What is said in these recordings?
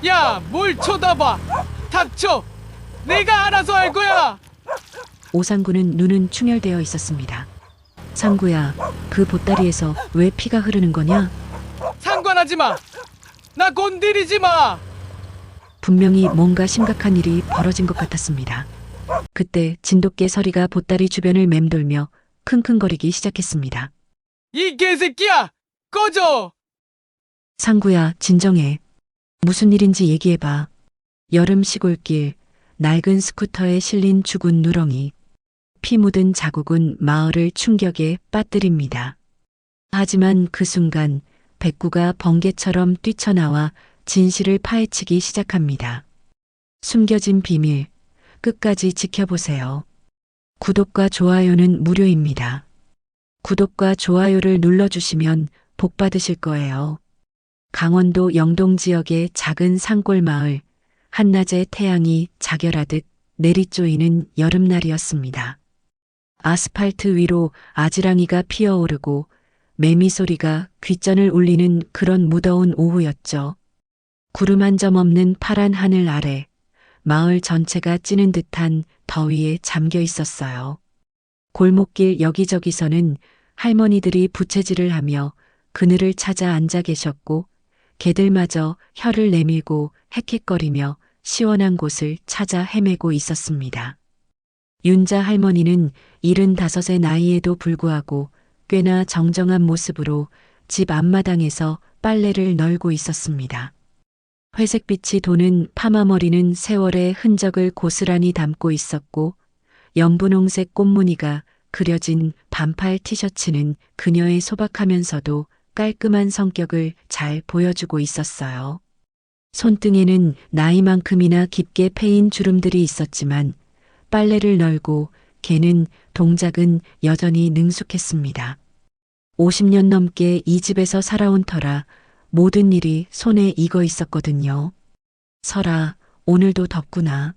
야, 뭘 쳐다봐! 닥쳐! 내가 알아서 할 거야! 오상구는 눈은 충혈되어 있었습니다. 상구야, 그 보따리에서 왜 피가 흐르는 거냐? 상관하지 마! 나 건드리지 마! 분명히 뭔가 심각한 일이 벌어진 것 같았습니다. 그때 진돗개 서리가 보따리 주변을 맴돌며 킁킁거리기 시작했습니다. 이 개새끼야! 꺼져! 상구야, 진정해. 무슨 일인지 얘기해봐. 여름 시골길, 낡은 스쿠터에 실린 죽은 누렁이. 피 묻은 자국은 마을을 충격에 빠뜨립니다. 하지만 그 순간 백구가 번개처럼 뛰쳐나와 진실을 파헤치기 시작합니다. 숨겨진 비밀, 끝까지 지켜보세요. 구독과 좋아요는 무료입니다. 구독과 좋아요를 눌러주시면 복 받으실 거예요. 강원도 영동 지역의 작은 산골 마을, 한낮의 태양이 자결하듯 내리쪼이는 여름날이었습니다. 아스팔트 위로 아지랑이가 피어오르고 매미 소리가 귓전을 울리는 그런 무더운 오후였죠. 구름 한 점 없는 파란 하늘 아래 마을 전체가 찌는 듯한 더위에 잠겨 있었어요. 골목길 여기저기서는 할머니들이 부채질을 하며 그늘을 찾아 앉아 계셨고 개들마저 혀를 내밀고 헥헥거리며 시원한 곳을 찾아 헤매고 있었습니다. 윤자 할머니는 75의 나이에도 불구하고 꽤나 정정한 모습으로 집 앞마당에서 빨래를 널고 있었습니다. 회색빛이 도는 파마머리는 세월의 흔적을 고스란히 담고 있었고 연분홍색 꽃무늬가 그려진 반팔 티셔츠는 그녀의 소박하면서도 깔끔한 성격을 잘 보여주고 있었어요. 손등에는 나이만큼이나 깊게 패인 주름들이 있었지만 빨래를 널고 개는 동작은 여전히 능숙했습니다. 50년 넘게 이 집에서 살아온 터라 모든 일이 손에 익어 있었거든요. 설아, 오늘도 덥구나.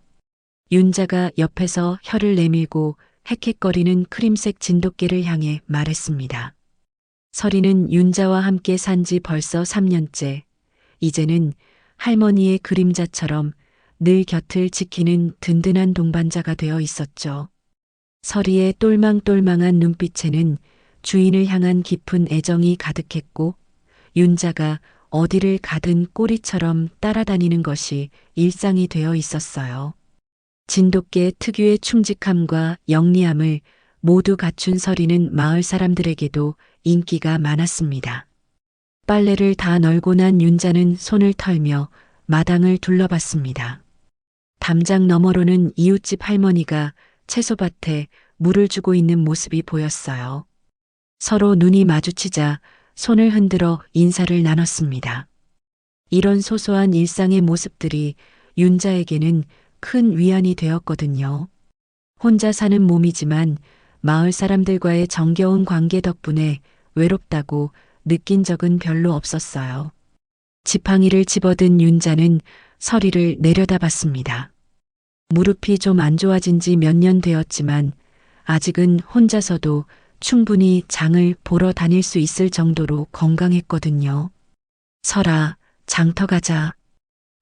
윤자가 옆에서 혀를 내밀고 헥헥거리는 크림색 진돗개를 향해 말했습니다. 설이는 윤자와 함께 산 지 벌써 3년째. 이제는 할머니의 그림자처럼 늘 곁을 지키는 든든한 동반자가 되어 있었죠. 설이의 똘망똘망한 눈빛에는 주인을 향한 깊은 애정이 가득했고 윤자가 어디를 가든 꼬리처럼 따라다니는 것이 일상이 되어 있었어요. 진돗개 특유의 충직함과 영리함을 모두 갖춘 설이는 마을 사람들에게도 인기가 많았습니다. 빨래를 다 널고 난 윤자는 손을 털며 마당을 둘러봤습니다. 담장 너머로는 이웃집 할머니가 채소밭에 물을 주고 있는 모습이 보였어요. 서로 눈이 마주치자 손을 흔들어 인사를 나눴습니다. 이런 소소한 일상의 모습들이 윤자에게는 큰 위안이 되었거든요. 혼자 사는 몸이지만 마을 사람들과의 정겨운 관계 덕분에 외롭다고 느낀 적은 별로 없었어요. 지팡이를 집어든 윤자는 설이를 내려다봤습니다. 무릎이 좀 안 좋아진 지 몇 년 되었지만 아직은 혼자서도 충분히 장을 보러 다닐 수 있을 정도로 건강했거든요. 설아, 장터 가자.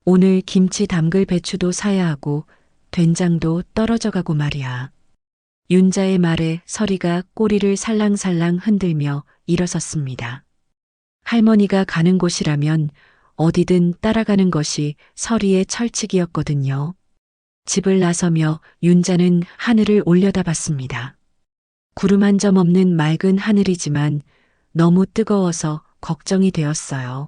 오늘 김치 담글 배추도 사야 하고 된장도 떨어져 가고 말이야. 윤자의 말에 설이가 꼬리를 살랑살랑 흔들며 일어섰습니다. 할머니가 가는 곳이라면 어디든 따라가는 것이 설이의 철칙이었거든요. 집을 나서며 윤자는 하늘을 올려다봤습니다. 구름 한 점 없는 맑은 하늘이지만 너무 뜨거워서 걱정이 되었어요.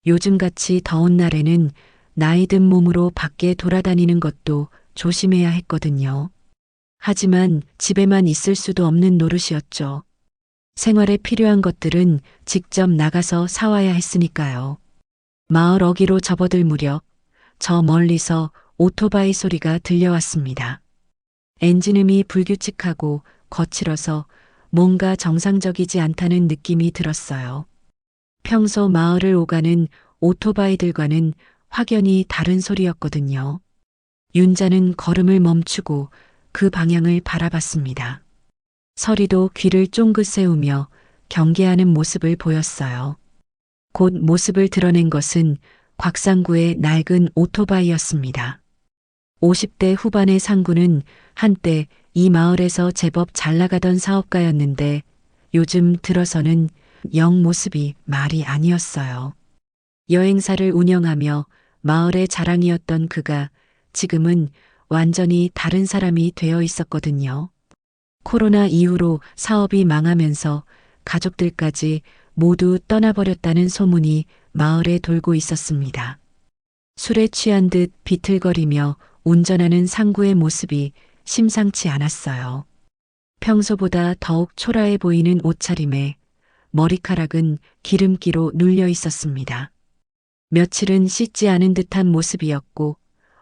요즘같이 더운 날에는 나이 든 몸으로 밖에 돌아다니는 것도 조심해야 했거든요. 하지만 집에만 있을 수도 없는 노릇이었죠. 생활에 필요한 것들은 직접 나가서 사와야 했으니까요. 마을 어귀로 접어들 무렵 저 멀리서 오토바이 소리가 들려왔습니다. 엔진음이 불규칙하고 거칠어서 뭔가 정상적이지 않다는 느낌이 들었어요. 평소 마을을 오가는 오토바이들과는 확연히 다른 소리였거든요. 윤자는 걸음을 멈추고 그 방향을 바라봤습니다. 설이도 귀를 쫑긋 세우며 경계하는 모습을 보였어요. 곧 모습을 드러낸 것은 곽상구의 낡은 오토바이였습니다. 50대 후반의 상구는 한때 이 마을에서 제법 잘 나가던 사업가였는데 요즘 들어서는 영 모습이 말이 아니었어요. 여행사를 운영하며 마을의 자랑이었던 그가 지금은 완전히 다른 사람이 되어 있었거든요. 코로나 이후로 사업이 망하면서 가족들까지 모두 떠나버렸다는 소문이 마을에 돌고 있었습니다. 술에 취한 듯 비틀거리며 운전하는 상구의 모습이 심상치 않았어요. 평소보다 더욱 초라해 보이는 옷차림에 머리카락은 기름기로 눌려 있었습니다. 며칠은 씻지 않은 듯한 모습이었고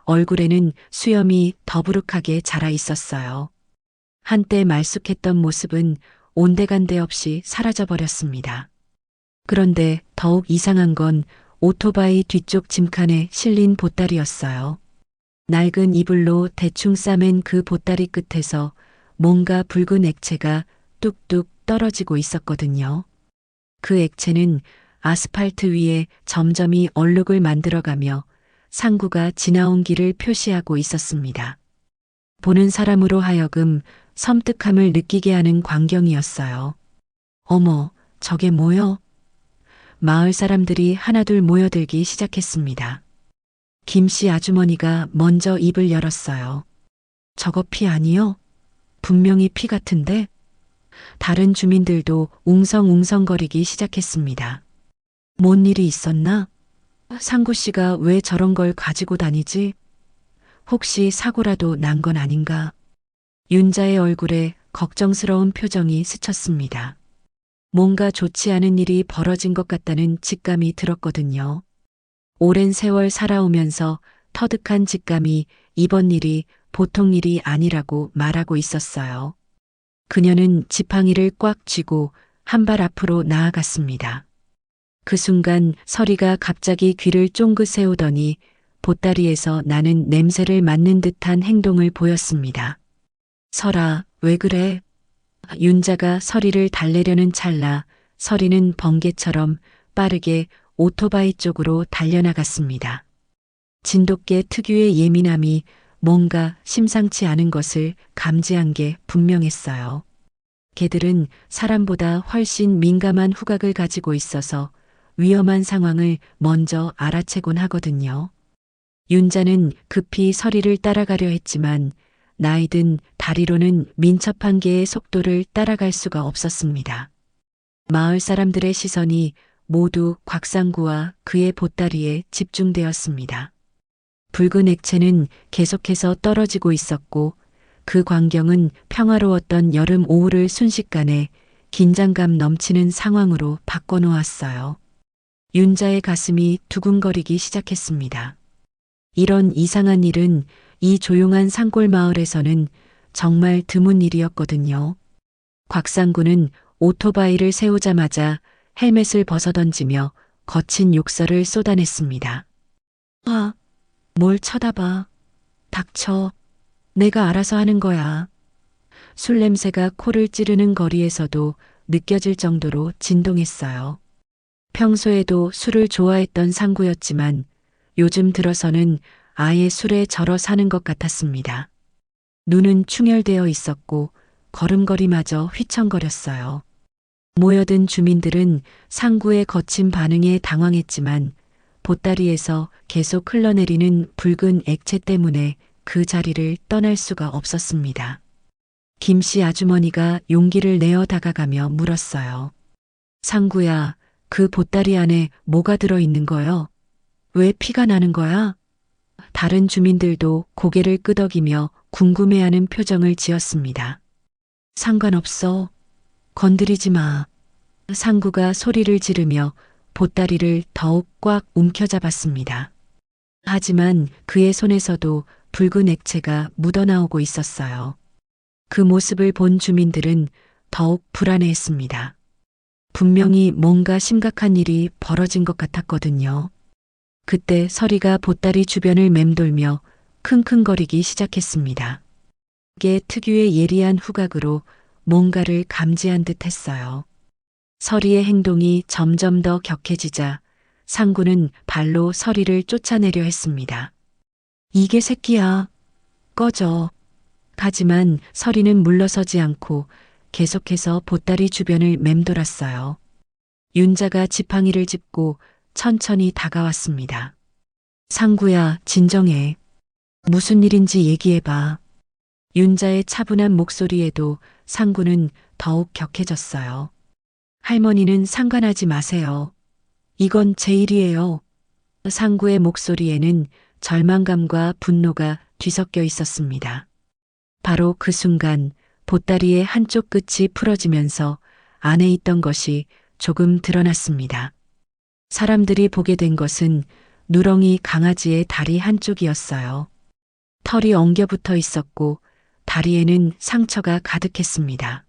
얼굴에는 수염이 더부룩하게 자라 있었어요. 한때 말쑥했던 모습은 온데간데 없이 사라져버렸습니다. 그런데 더욱 이상한 건 오토바이 뒤쪽 짐칸에 실린 보따리였어요. 낡은 이불로 대충 싸맨 그 보따리 끝에서 뭔가 붉은 액체가 뚝뚝 떨어지고 있었거든요. 그 액체는 아스팔트 위에 점점이 얼룩을 만들어가며 상구가 지나온 길을 표시하고 있었습니다. 보는 사람으로 하여금 섬뜩함을 느끼게 하는 광경이었어요. 어머, 저게 뭐여? 마을 사람들이 하나둘 모여들기 시작했습니다. 김씨 아주머니가 먼저 입을 열었어요. 저거 피 아니요? 분명히 피 같은데? 다른 주민들도 웅성웅성거리기 시작했습니다. 뭔 일이 있었나? 상구 씨가 왜 저런 걸 가지고 다니지? 혹시 사고라도 난 건 아닌가? 윤자의 얼굴에 걱정스러운 표정이 스쳤습니다. 뭔가 좋지 않은 일이 벌어진 것 같다는 직감이 들었거든요. 오랜 세월 살아오면서 터득한 직감이 이번 일이 보통 일이 아니라고 말하고 있었어요. 그녀는 지팡이를 꽉 쥐고 한 발 앞으로 나아갔습니다. 그 순간 서리가 갑자기 귀를 쫑긋 세우더니 보따리에서 나는 냄새를 맡는 듯한 행동을 보였습니다. 설아, 왜 그래? 윤자가 서리를 달래려는 찰나 서리는 번개처럼 빠르게 오토바이 쪽으로 달려나갔습니다. 진돗개 특유의 예민함이 뭔가 심상치 않은 것을 감지한 게 분명했어요. 개들은 사람보다 훨씬 민감한 후각을 가지고 있어서 위험한 상황을 먼저 알아채곤 하거든요. 윤자는 급히 서리를 따라가려 했지만 나이든 다리로는 민첩한 개의 속도를 따라갈 수가 없었습니다. 마을 사람들의 시선이 모두 곽상구와 그의 보따리에 집중되었습니다. 붉은 액체는 계속해서 떨어지고 있었고 그 광경은 평화로웠던 여름 오후를 순식간에 긴장감 넘치는 상황으로 바꿔놓았어요. 윤자의 가슴이 두근거리기 시작했습니다. 이런 이상한 일은 이 조용한 산골 마을에서는 정말 드문 일이었거든요. 곽상구는 오토바이를 세우자마자 헬멧을 벗어던지며 거친 욕설을 쏟아냈습니다. 아, 뭘 쳐다봐. 닥쳐. 내가 알아서 하는 거야. 술 냄새가 코를 찌르는 거리에서도 느껴질 정도로 진동했어요. 평소에도 술을 좋아했던 상구였지만 요즘 들어서는 아예 술에 절어 사는 것 같았습니다. 눈은 충혈되어 있었고 걸음걸이마저 휘청거렸어요. 모여든 주민들은 상구의 거친 반응에 당황했지만 보따리에서 계속 흘러내리는 붉은 액체 때문에 그 자리를 떠날 수가 없었습니다. 김씨 아주머니가 용기를 내어 다가가며 물었어요. 상구야, 그 보따리 안에 뭐가 들어있는 거요? 왜 피가 나는 거야? 다른 주민들도 고개를 끄덕이며 궁금해하는 표정을 지었습니다. 상관없어. 건드리지 마. 상구가 소리를 지르며 보따리를 더욱 꽉 움켜잡았습니다. 하지만 그의 손에서도 붉은 액체가 묻어나오고 있었어요. 그 모습을 본 주민들은 더욱 불안해했습니다. 분명히 뭔가 심각한 일이 벌어진 것 같았거든요. 그때 서리가 보따리 주변을 맴돌며 킁킁거리기 시작했습니다. 그게 특유의 예리한 후각으로 뭔가를 감지한 듯 했어요. 서리의 행동이 점점 더 격해지자 상구는 발로 서리를 쫓아내려 했습니다. 이게 새끼야. 꺼져. 하지만 서리는 물러서지 않고 계속해서 보따리 주변을 맴돌았어요. 윤자가 지팡이를 짚고 천천히 다가왔습니다. 상구야, 진정해. 무슨 일인지 얘기해봐. 윤자의 차분한 목소리에도 상구는 더욱 격해졌어요. 할머니는 상관하지 마세요. 이건 제 일이에요. 상구의 목소리에는 절망감과 분노가 뒤섞여 있었습니다. 바로 그 순간 보따리의 한쪽 끝이 풀어지면서 안에 있던 것이 조금 드러났습니다. 사람들이 보게 된 것은 누렁이 강아지의 다리 한쪽이었어요. 털이 엉겨붙어 있었고 다리에는 상처가 가득했습니다.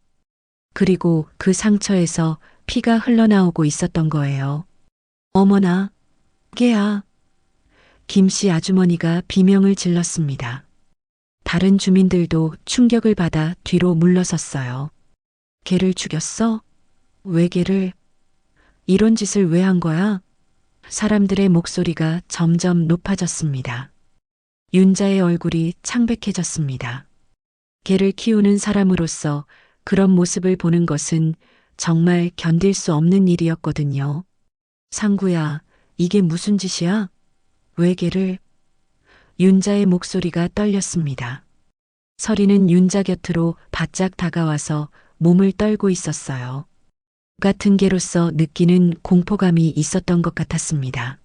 그리고 그 상처에서 피가 흘러나오고 있었던 거예요. 어머나, 개야. 김씨 아주머니가 비명을 질렀습니다. 다른 주민들도 충격을 받아 뒤로 물러섰어요. 개를 죽였어? 왜 개를? 이런 짓을 왜 한 거야? 사람들의 목소리가 점점 높아졌습니다. 윤자의 얼굴이 창백해졌습니다. 개를 키우는 사람으로서 그런 모습을 보는 것은 정말 견딜 수 없는 일이었거든요. 상구야, 이게 무슨 짓이야? 왜 개를? 윤자의 목소리가 떨렸습니다. 서리는 윤자 곁으로 바짝 다가와서 몸을 떨고 있었어요. 같은 개로서 느끼는 공포감이 있었던 것 같았습니다.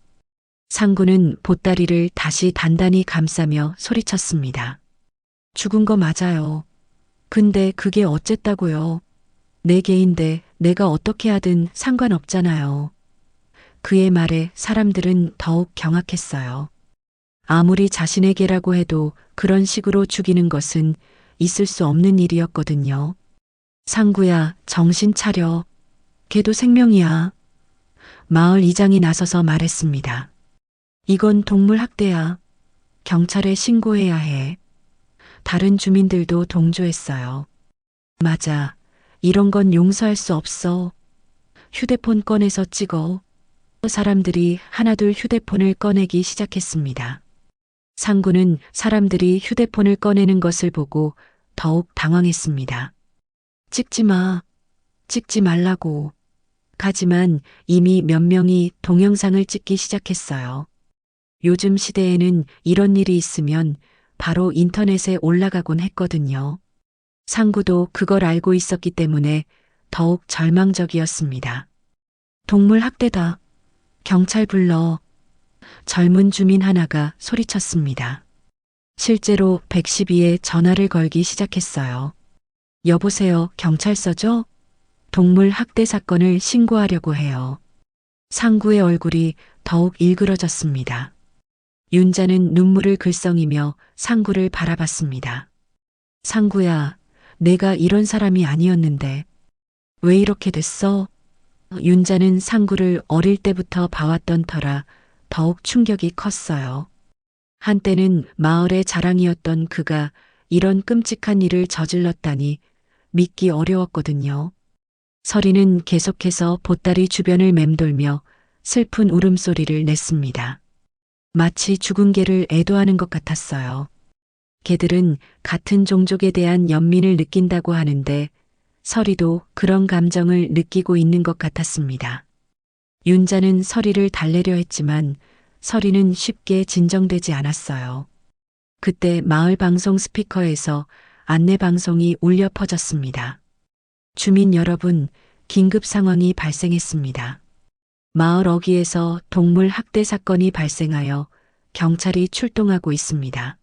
상구는 보따리를 다시 단단히 감싸며 소리쳤습니다. 죽은 거 맞아요. 근데 그게 어쨌다고요. 내 개인데 내가 어떻게 하든 상관없잖아요. 그의 말에 사람들은 더욱 경악했어요. 아무리 자신의 개라고 해도 그런 식으로 죽이는 것은 있을 수 없는 일이었거든요. 상구야, 정신 차려. 개도 생명이야. 마을 이장이 나서서 말했습니다. 이건 동물 학대야. 경찰에 신고해야 해. 다른 주민들도 동조했어요. 맞아. 이런 건 용서할 수 없어. 휴대폰 꺼내서 찍어. 사람들이 하나둘 휴대폰을 꺼내기 시작했습니다. 상구는 사람들이 휴대폰을 꺼내는 것을 보고 더욱 당황했습니다. 찍지 마. 찍지 말라고. 하지만 이미 몇 명이 동영상을 찍기 시작했어요. 요즘 시대에는 이런 일이 있으면 바로 인터넷에 올라가곤 했거든요. 상구도 그걸 알고 있었기 때문에 더욱 절망적이었습니다. 동물 학대다. 경찰 불러. 젊은 주민 하나가 소리쳤습니다. 실제로 112에 전화를 걸기 시작했어요. 여보세요, 경찰서죠? 동물 학대 사건을 신고하려고 해요. 상구의 얼굴이 더욱 일그러졌습니다. 윤자는 눈물을 글썽이며 상구를 바라봤습니다. 상구야, 내가 이런 사람이 아니었는데 왜 이렇게 됐어? 윤자는 상구를 어릴 때부터 봐왔던 터라 더욱 충격이 컸어요. 한때는 마을의 자랑이었던 그가 이런 끔찍한 일을 저질렀다니 믿기 어려웠거든요. 서리는 계속해서 보따리 주변을 맴돌며 슬픈 울음소리를 냈습니다. 마치 죽은 개를 애도하는 것 같았어요. 개들은 같은 종족에 대한 연민을 느낀다고 하는데 서리도 그런 감정을 느끼고 있는 것 같았습니다. 윤자는 서리를 달래려 했지만 서리는 쉽게 진정되지 않았어요. 그때 마을 방송 스피커에서 안내 방송이 울려 퍼졌습니다. 주민 여러분, 긴급 상황이 발생했습니다. 마을 어귀에서 동물 학대 사건이 발생하여 경찰이 출동하고 있습니다.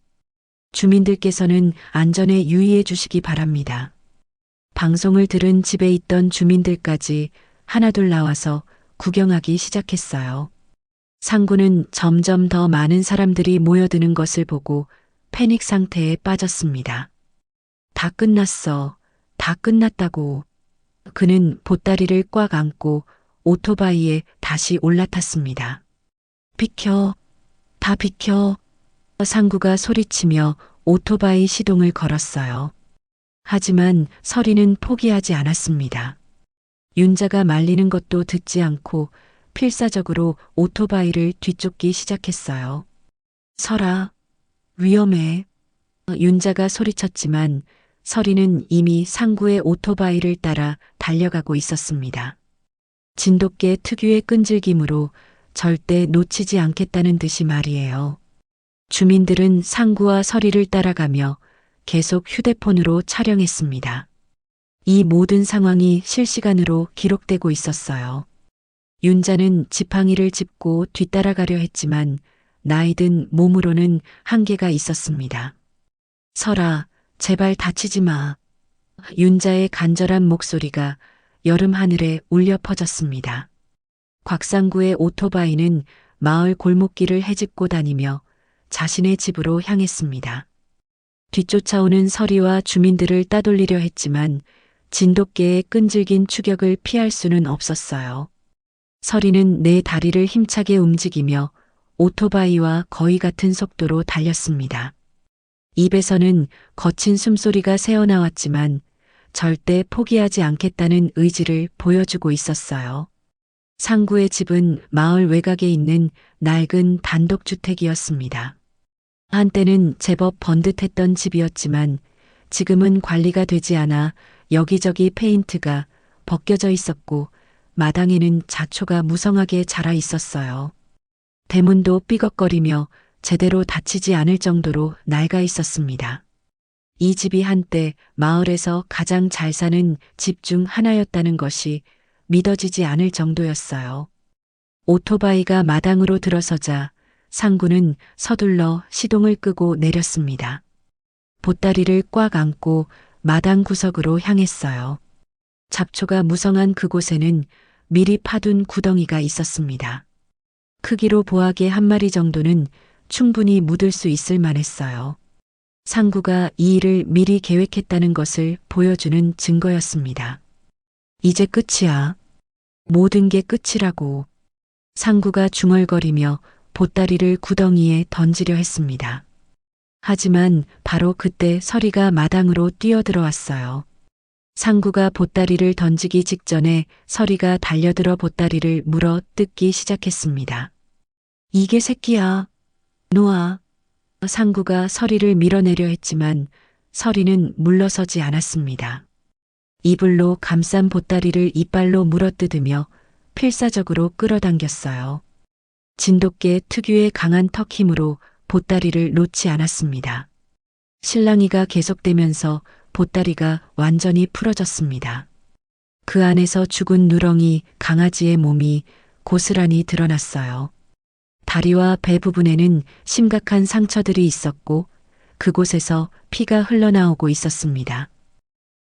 주민들께서는 안전에 유의해 주시기 바랍니다. 방송을 들은 집에 있던 주민들까지 하나둘 나와서 구경하기 시작했어요. 상구는 점점 더 많은 사람들이 모여드는 것을 보고 패닉 상태에 빠졌습니다. 다 끝났어. 다 끝났다고. 그는 보따리를 꽉 안고 오토바이에 다시 올라탔습니다. 비켜. 다 비켜. 상구가 소리치며 오토바이 시동을 걸었어요. 하지만 서리는 포기하지 않았습니다. 윤자가 말리는 것도 듣지 않고 필사적으로 오토바이를 뒤쫓기 시작했어요. 설아, 위험해. 윤자가 소리쳤지만 설이는 이미 상구의 오토바이를 따라 달려가고 있었습니다. 진돗개 특유의 끈질김으로 절대 놓치지 않겠다는 듯이 말이에요. 주민들은 상구와 설이를 따라가며 계속 휴대폰으로 촬영했습니다. 이 모든 상황이 실시간으로 기록되고 있었어요. 윤자는 지팡이를 짚고 뒤따라가려 했지만 나이든 몸으로는 한계가 있었습니다. 설아, 제발 다치지 마. 윤자의 간절한 목소리가 여름 하늘에 울려 퍼졌습니다. 곽상구의 오토바이는 마을 골목길을 헤집고 다니며 자신의 집으로 향했습니다. 뒤쫓아오는 설이와 주민들을 따돌리려 했지만 진돗개의 끈질긴 추격을 피할 수는 없었어요. 설이는 네 다리를 힘차게 움직이며 오토바이와 거의 같은 속도로 달렸습니다. 입에서는 거친 숨소리가 새어나왔지만 절대 포기하지 않겠다는 의지를 보여주고 있었어요. 상구의 집은 마을 외곽에 있는 낡은 단독주택이었습니다. 한때는 제법 번듯했던 집이었지만 지금은 관리가 되지 않아 여기저기 페인트가 벗겨져 있었고 마당에는 자초가 무성하게 자라 있었어요. 대문도 삐걱거리며 제대로 닫히지 않을 정도로 낡아 있었습니다. 이 집이 한때 마을에서 가장 잘 사는 집 중 하나였다는 것이 믿어지지 않을 정도였어요. 오토바이가 마당으로 들어서자 상구는 서둘러 시동을 끄고 내렸습니다. 보따리를 꽉 안고 마당 구석으로 향했어요. 잡초가 무성한 그곳에는 미리 파둔 구덩이가 있었습니다. 크기로 보아개 한 마리 정도는 충분히 묻을 수 있을 만했어요. 상구가 이 일을 미리 계획했다는 것을 보여주는 증거였습니다. 이제 끝이야. 모든 게 끝이라고. 상구가 중얼거리며 보따리를 구덩이에 던지려 했습니다. 하지만 바로 그때 설이가 마당으로 뛰어들어왔어요. 상구가 보따리를 던지기 직전에 설이가 달려들어 보따리를 물어 뜯기 시작했습니다. 이게 새끼야. 놓아. 상구가 설이를 밀어내려 했지만 설이는 물러서지 않았습니다. 이불로 감싼 보따리를 이빨로 물어뜯으며 필사적으로 끌어당겼어요. 진돗개 특유의 강한 턱 힘으로 보따리를 놓지 않았습니다. 실랑이가 계속되면서 보따리가 완전히 풀어졌습니다. 그 안에서 죽은 누렁이 강아지의 몸이 고스란히 드러났어요. 다리와 배 부분에는 심각한 상처들이 있었고 그곳에서 피가 흘러나오고 있었습니다.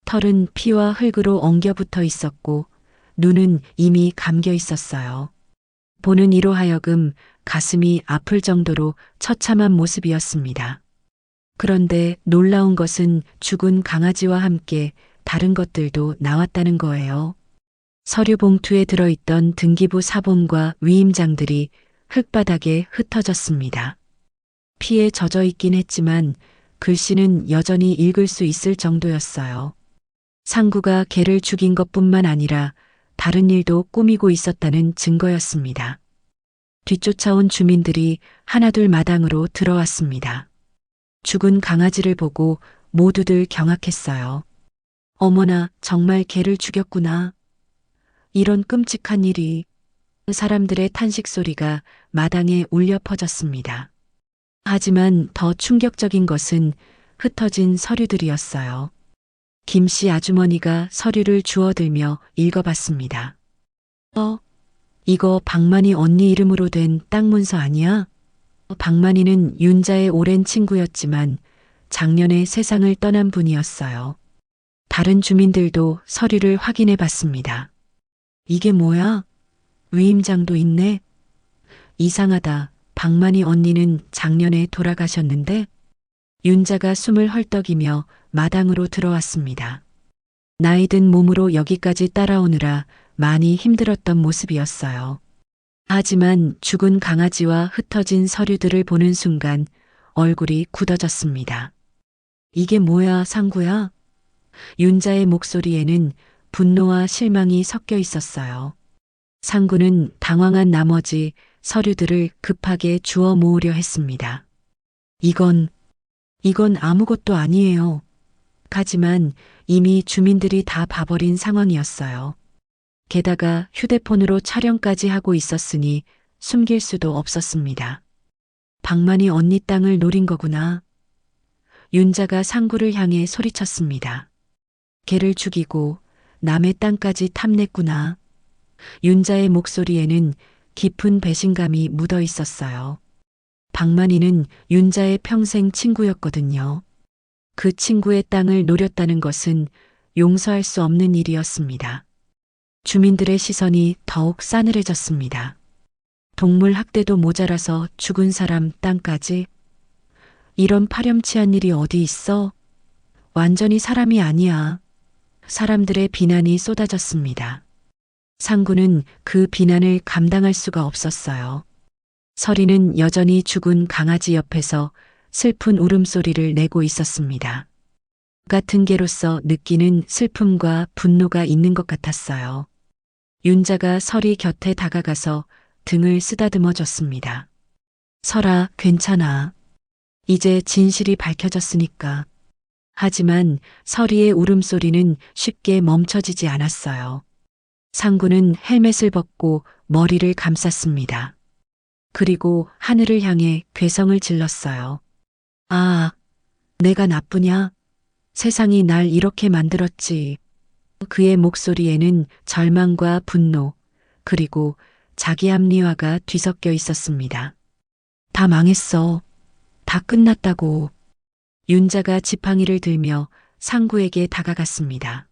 털은 피와 흙으로 엉겨붙어 있었고 눈은 이미 감겨 있었어요. 보는 이로 하여금 가슴이 아플 정도로 처참한 모습이었습니다. 그런데 놀라운 것은 죽은 강아지와 함께 다른 것들도 나왔다는 거예요. 서류 봉투에 들어있던 등기부 사본과 위임장들이 흙바닥에 흩어졌습니다. 피에 젖어 있긴 했지만 글씨는 여전히 읽을 수 있을 정도였어요. 상구가 개를 죽인 것뿐만 아니라 다른 일도 꾸미고 있었다는 증거였습니다. 뒤쫓아온 주민들이 하나둘 마당으로 들어왔습니다. 죽은 강아지를 보고 모두들 경악했어요. 어머나, 정말 개를 죽였구나. 이런 끔찍한 일이. 사람들의 탄식 소리가 마당에 울려 퍼졌습니다. 하지만 더 충격적인 것은 흩어진 서류들이었어요. 김씨 아주머니가 서류를 주워들며 읽어봤습니다. 이거 박만희 언니 이름으로 된 땅 문서 아니야? 박만희는 윤자의 오랜 친구였지만 작년에 세상을 떠난 분이었어요. 다른 주민들도 서류를 확인해 봤습니다. 이게 뭐야? 위임장도 있네. 이상하다. 박만희 언니는 작년에 돌아가셨는데? 윤자가 숨을 헐떡이며 마당으로 들어왔습니다. 나이든 몸으로 여기까지 따라오느라 많이 힘들었던 모습이었어요. 하지만 죽은 강아지와 흩어진 서류들을 보는 순간 얼굴이 굳어졌습니다. 이게 뭐야, 상구야? 윤자의 목소리에는 분노와 실망이 섞여 있었어요. 상구는 당황한 나머지 서류들을 급하게 주워 모으려 했습니다. 이건 아무것도 아니에요. 하지만 이미 주민들이 다 봐버린 상황이었어요. 게다가 휴대폰으로 촬영까지 하고 있었으니 숨길 수도 없었습니다. 박만이 언니 땅을 노린 거구나. 윤자가 상구를 향해 소리쳤습니다. 걔를 죽이고 남의 땅까지 탐냈구나. 윤자의 목소리에는 깊은 배신감이 묻어 있었어요. 박만이는 윤자의 평생 친구였거든요. 그 친구의 땅을 노렸다는 것은 용서할 수 없는 일이었습니다. 주민들의 시선이 더욱 싸늘해졌습니다. 동물 학대도 모자라서 죽은 사람 땅까지? 이런 파렴치한 일이 어디 있어? 완전히 사람이 아니야. 사람들의 비난이 쏟아졌습니다. 상구는 그 비난을 감당할 수가 없었어요. 서리는 여전히 죽은 강아지 옆에서 슬픈 울음소리를 내고 있었습니다. 같은 개로서 느끼는 슬픔과 분노가 있는 것 같았어요. 윤자가 서리 곁에 다가가서 등을 쓰다듬어 줬습니다. 설아, 괜찮아. 이제 진실이 밝혀졌으니까. 하지만 서리의 울음소리는 쉽게 멈춰지지 않았어요. 상구는 헬멧을 벗고 머리를 감쌌습니다. 그리고 하늘을 향해 괴성을 질렀어요. 아, 내가 나쁘냐? 세상이 날 이렇게 만들었지. 그의 목소리에는 절망과 분노, 그리고 자기 합리화가 뒤섞여 있었습니다. 다 망했어. 다 끝났다고. 윤자가 지팡이를 들며 상구에게 다가갔습니다.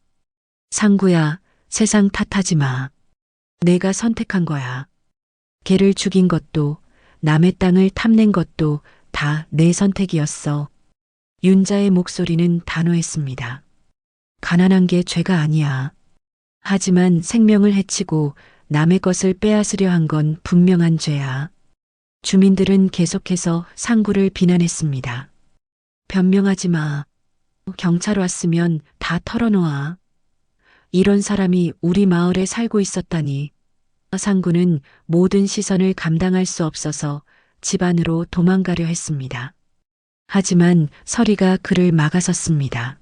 상구야, 세상 탓하지 마. 내가 선택한 거야. 걔를 죽인 것도 남의 땅을 탐낸 것도 다 내 선택이었어. 윤자의 목소리는 단호했습니다. 가난한 게 죄가 아니야. 하지만 생명을 해치고 남의 것을 빼앗으려 한 건 분명한 죄야. 주민들은 계속해서 상구를 비난했습니다. 변명하지 마. 경찰 왔으면 다 털어놓아. 이런 사람이 우리 마을에 살고 있었다니. 상구는 모든 시선을 감당할 수 없어서 집 안으로 도망가려 했습니다. 하지만 서리가 그를 막아섰습니다.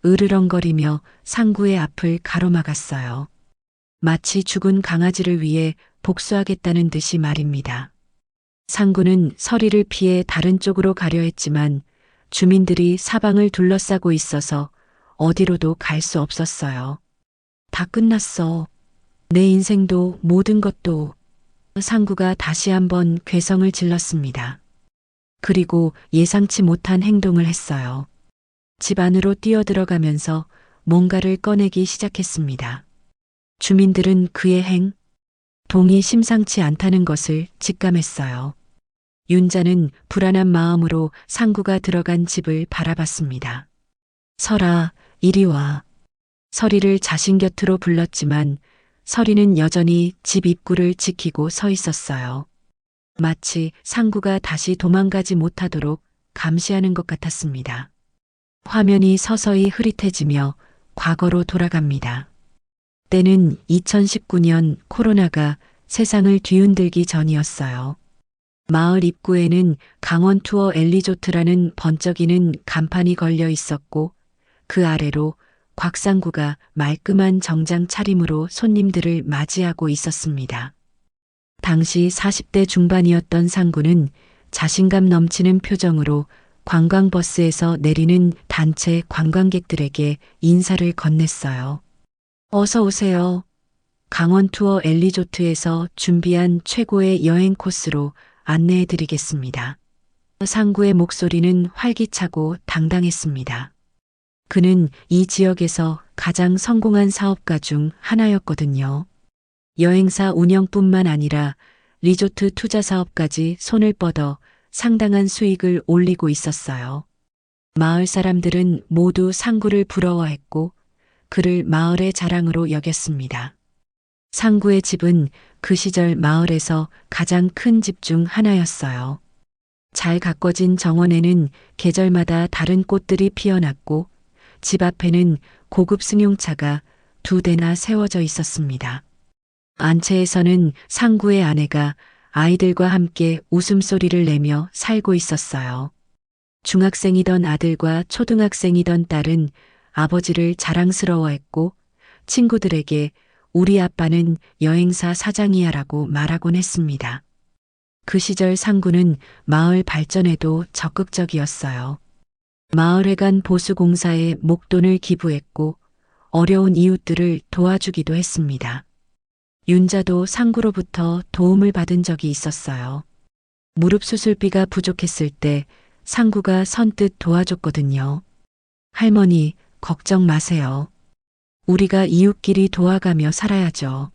으르렁거리며 상구의 앞을 가로막았어요. 마치 죽은 강아지를 위해 복수하겠다는 듯이 말입니다. 상구는 서리를 피해 다른 쪽으로 가려 했지만 주민들이 사방을 둘러싸고 있어서 어디로도 갈 수 없었어요. 다 끝났어. 내 인생도 모든 것도. 상구가 다시 한번 괴성을 질렀습니다. 그리고 예상치 못한 행동을 했어요. 집 안으로 뛰어들어가면서 뭔가를 꺼내기 시작했습니다. 주민들은 그의 행동이 심상치 않다는 것을 직감했어요. 윤자는 불안한 마음으로 상구가 들어간 집을 바라봤습니다. 설아, 이리 와. 서리를 자신 곁으로 불렀지만 서리는 여전히 집 입구를 지키고 서 있었어요. 마치 상구가 다시 도망가지 못하도록 감시하는 것 같았습니다. 화면이 서서히 흐릿해지며 과거로 돌아갑니다. 때는 2019년 코로나가 세상을 뒤흔들기 전이었어요. 마을 입구에는 강원 투어 엘리조트라는 번쩍이는 간판이 걸려 있었고 그 아래로 곽상구가 말끔한 정장 차림으로 손님들을 맞이하고 있었습니다. 당시 40대 중반이었던 상구는 자신감 넘치는 표정으로 관광버스에서 내리는 단체 관광객들에게 인사를 건넸어요. 어서 오세요. 강원 투어 엘리조트에서 준비한 최고의 여행 코스로 안내해 드리겠습니다. 상구의 목소리는 활기차고 당당했습니다. 그는 이 지역에서 가장 성공한 사업가 중 하나였거든요. 여행사 운영뿐만 아니라 리조트 투자 사업까지 손을 뻗어 상당한 수익을 올리고 있었어요. 마을 사람들은 모두 상구를 부러워했고 그를 마을의 자랑으로 여겼습니다. 상구의 집은 그 시절 마을에서 가장 큰 집 중 하나였어요. 잘 가꿔진 정원에는 계절마다 다른 꽃들이 피어났고 집 앞에는 고급 승용차가 2대나 세워져 있었습니다. 안채에서는 상구의 아내가 아이들과 함께 웃음소리를 내며 살고 있었어요. 중학생이던 아들과 초등학생이던 딸은 아버지를 자랑스러워했고 친구들에게 우리 아빠는 여행사 사장이야라고 말하곤 했습니다. 그 시절 상구는 마을 발전에도 적극적이었어요. 마을회관 보수공사에 목돈을 기부했고 어려운 이웃들을 도와주기도 했습니다. 윤자도 상구로부터 도움을 받은 적이 있었어요. 무릎 수술비가 부족했을 때 상구가 선뜻 도와줬거든요. 할머니, 걱정 마세요. 우리가 이웃끼리 도와가며 살아야죠.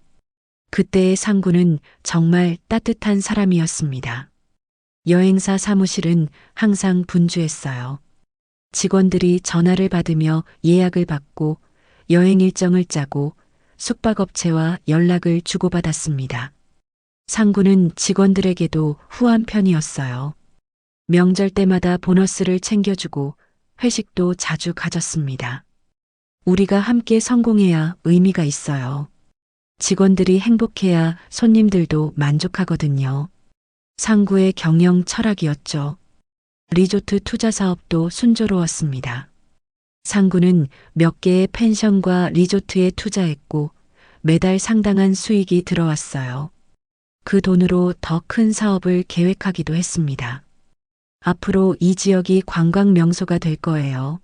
그때의 상구는 정말 따뜻한 사람이었습니다. 여행사 사무실은 항상 분주했어요. 직원들이 전화를 받으며 예약을 받고 여행 일정을 짜고 숙박업체와 연락을 주고받았습니다. 상구는 직원들에게도 후한 편이었어요. 명절 때마다 보너스를 챙겨주고 회식도 자주 가졌습니다. 우리가 함께 성공해야 의미가 있어요. 직원들이 행복해야 손님들도 만족하거든요. 상구의 경영 철학이었죠. 리조트 투자 사업도 순조로웠습니다. 상구는 몇 개의 펜션과 리조트에 투자했고 매달 상당한 수익이 들어왔어요. 그 돈으로 더 큰 사업을 계획하기도 했습니다. 앞으로 이 지역이 관광 명소가 될 거예요.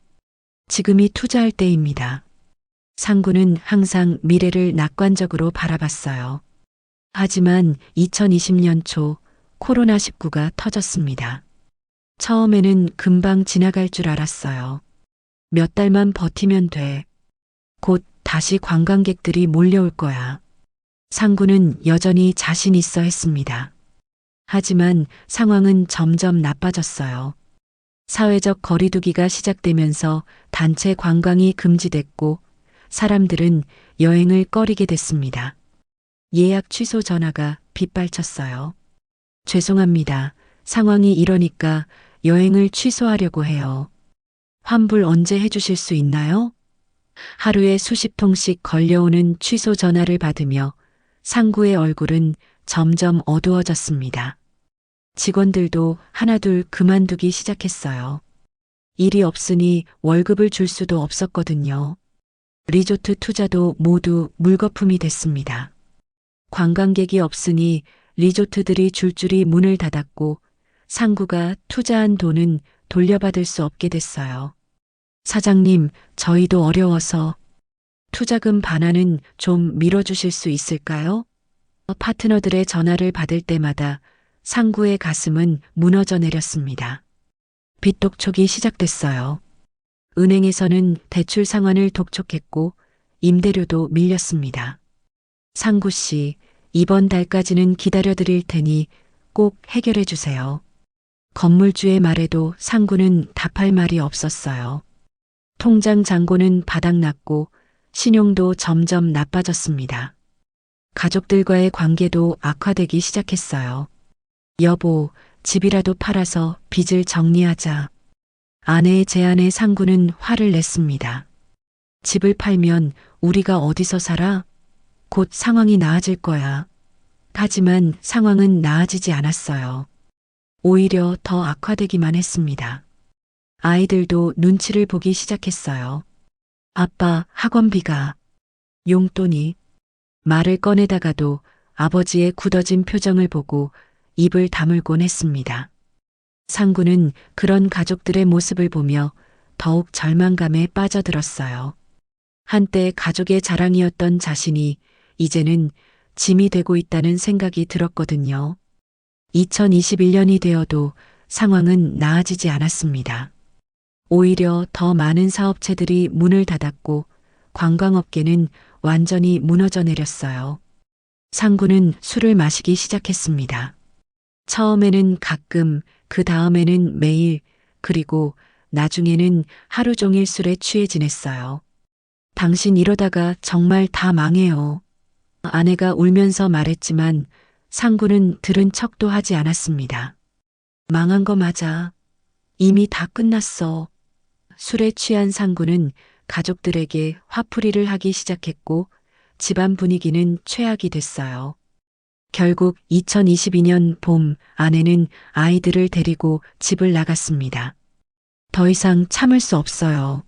지금이 투자할 때입니다. 상구는 항상 미래를 낙관적으로 바라봤어요. 하지만 2020년 초 코로나19가 터졌습니다. 처음에는 금방 지나갈 줄 알았어요. 몇 달만 버티면 돼. 곧 다시 관광객들이 몰려올 거야. 상구는 여전히 자신 있어 했습니다. 하지만 상황은 점점 나빠졌어요. 사회적 거리두기가 시작되면서 단체 관광이 금지됐고 사람들은 여행을 꺼리게 됐습니다. 예약 취소 전화가 빗발쳤어요. 죄송합니다. 상황이 이러니까 여행을 취소하려고 해요. 환불 언제 해주실 수 있나요? 하루에 수십 통씩 걸려오는 취소 전화를 받으며 상구의 얼굴은 점점 어두워졌습니다. 직원들도 하나둘 그만두기 시작했어요. 일이 없으니 월급을 줄 수도 없었거든요. 리조트 투자도 모두 물거품이 됐습니다. 관광객이 없으니 리조트들이 줄줄이 문을 닫았고 상구가 투자한 돈은 돌려받을 수 없게 됐어요. 사장님, 저희도 어려워서 투자금 반환은 좀 밀어주실 수 있을까요? 파트너들의 전화를 받을 때마다 상구의 가슴은 무너져 내렸습니다. 빚 독촉이 시작됐어요. 은행에서는 대출 상환을 독촉했고 임대료도 밀렸습니다. 상구 씨, 이번 달까지는 기다려 드릴 테니 꼭 해결해 주세요. 건물주의 말에도 상구는 답할 말이 없었어요. 통장 잔고는 바닥났고 신용도 점점 나빠졌습니다. 가족들과의 관계도 악화되기 시작했어요. 여보, 집이라도 팔아서 빚을 정리하자. 아내의 제안에 상구는 화를 냈습니다. 집을 팔면 우리가 어디서 살아? 곧 상황이 나아질 거야. 하지만 상황은 나아지지 않았어요. 오히려 더 악화되기만 했습니다. 아이들도 눈치를 보기 시작했어요. 아빠, 학원비가, 용돈이. 말을 꺼내다가도 아버지의 굳어진 표정을 보고 입을 다물곤 했습니다. 상구는 그런 가족들의 모습을 보며 더욱 절망감에 빠져들었어요. 한때 가족의 자랑이었던 자신이 이제는 짐이 되고 있다는 생각이 들었거든요. 2021년이 되어도 상황은 나아지지 않았습니다. 오히려 더 많은 사업체들이 문을 닫았고 관광업계는 완전히 무너져 내렸어요. 상구는 술을 마시기 시작했습니다. 처음에는 가끔, 그 다음에는 매일, 그리고 나중에는 하루 종일 술에 취해 지냈어요. 당신 이러다가 정말 다 망해요. 아내가 울면서 말했지만 상구는 들은 척도 하지 않았습니다. 망한 거 맞아. 이미 다 끝났어. 술에 취한 상구는 가족들에게 화풀이를 하기 시작했고 집안 분위기는 최악이 됐어요. 결국 2022년 봄 아내는 아이들을 데리고 집을 나갔습니다. 더 이상 참을 수 없어요.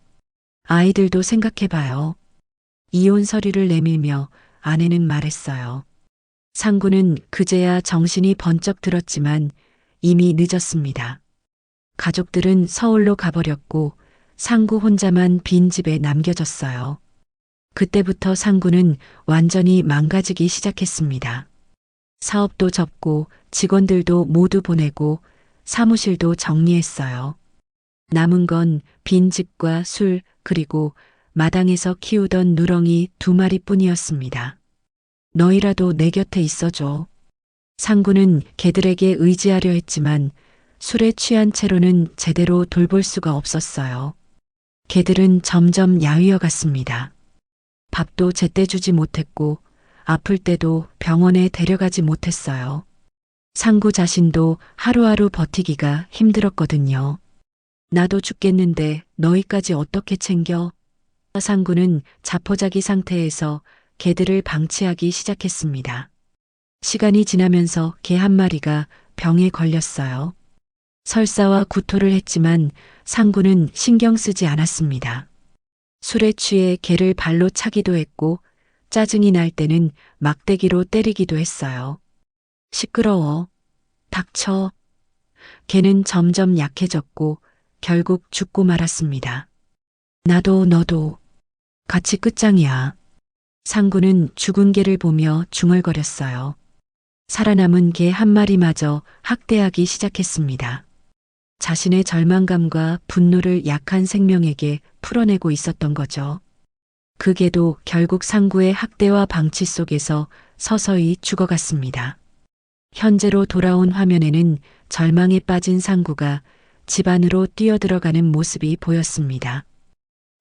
아이들도 생각해봐요. 이혼 서류를 내밀며 아내는 말했어요. 상구는 그제야 정신이 번쩍 들었지만 이미 늦었습니다. 가족들은 서울로 가버렸고 상구 혼자만 빈 집에 남겨졌어요. 그때부터 상구는 완전히 망가지기 시작했습니다. 사업도 접고 직원들도 모두 보내고 사무실도 정리했어요. 남은 건 빈 집과 술 그리고 마당에서 키우던 누렁이 2마리뿐이었습니다. 너희라도 내 곁에 있어줘. 상구는 개들에게 의지하려 했지만 술에 취한 채로는 제대로 돌볼 수가 없었어요. 개들은 점점 야위어 갔습니다. 밥도 제때 주지 못했고 아플 때도 병원에 데려가지 못했어요. 상구 자신도 하루하루 버티기가 힘들었거든요. 나도 죽겠는데 너희까지 어떻게 챙겨? 상구는 자포자기 상태에서 개들을 방치하기 시작했습니다. 시간이 지나면서 개 한 마리가 병에 걸렸어요. 설사와 구토를 했지만 상구는 신경 쓰지 않았습니다. 술에 취해 개를 발로 차기도 했고 짜증이 날 때는 막대기로 때리기도 했어요. 시끄러워. 닥쳐. 개는 점점 약해졌고 결국 죽고 말았습니다. 나도 너도 같이 끝장이야. 상구는 죽은 개를 보며 중얼거렸어요. 살아남은 개 한 마리마저 학대하기 시작했습니다. 자신의 절망감과 분노를 약한 생명에게 풀어내고 있었던 거죠. 그 개도 결국 상구의 학대와 방치 속에서 서서히 죽어갔습니다. 현재로 돌아온 화면에는 절망에 빠진 상구가 집 안으로 뛰어들어가는 모습이 보였습니다.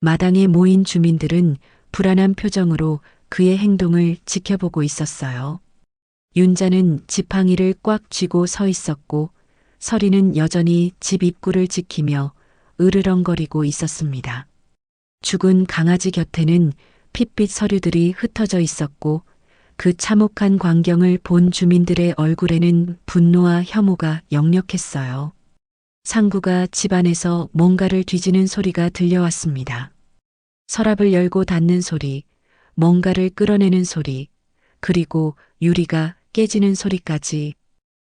마당에 모인 주민들은 불안한 표정으로 그의 행동을 지켜보고 있었어요. 윤자는 지팡이를 꽉 쥐고 서 있었고 서리는 여전히 집 입구를 지키며 으르렁거리고 있었습니다. 죽은 강아지 곁에는 핏빛 서류들이 흩어져 있었고 그 참혹한 광경을 본 주민들의 얼굴에는 분노와 혐오가 역력했어요. 상구가 집안에서 뭔가를 뒤지는 소리가 들려왔습니다. 서랍을 열고 닫는 소리, 뭔가를 끌어내는 소리, 그리고 유리가 깨지는 소리까지.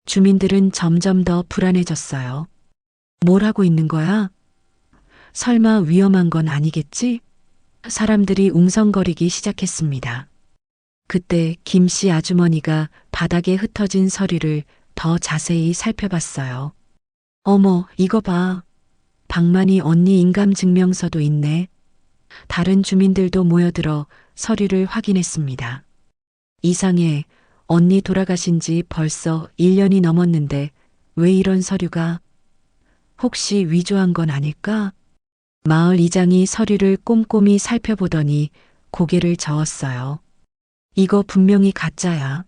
주민들은 점점 더 불안해졌어요. 뭘 하고 있는 거야? 설마 위험한 건 아니겠지? 사람들이 웅성거리기 시작했습니다. 그때 김씨 아주머니가 바닥에 흩어진 서류를 더 자세히 살펴봤어요. 어머, 이거 봐. 박만희 언니 인감증명서도 있네. 다른 주민들도 모여들어 서류를 확인했습니다. 이상해. 언니 돌아가신 지 벌써 1년이 넘었는데 왜 이런 서류가? 혹시 위조한 건 아닐까? 마을 이장이 서류를 꼼꼼히 살펴보더니 고개를 저었어요. 이거 분명히 가짜야.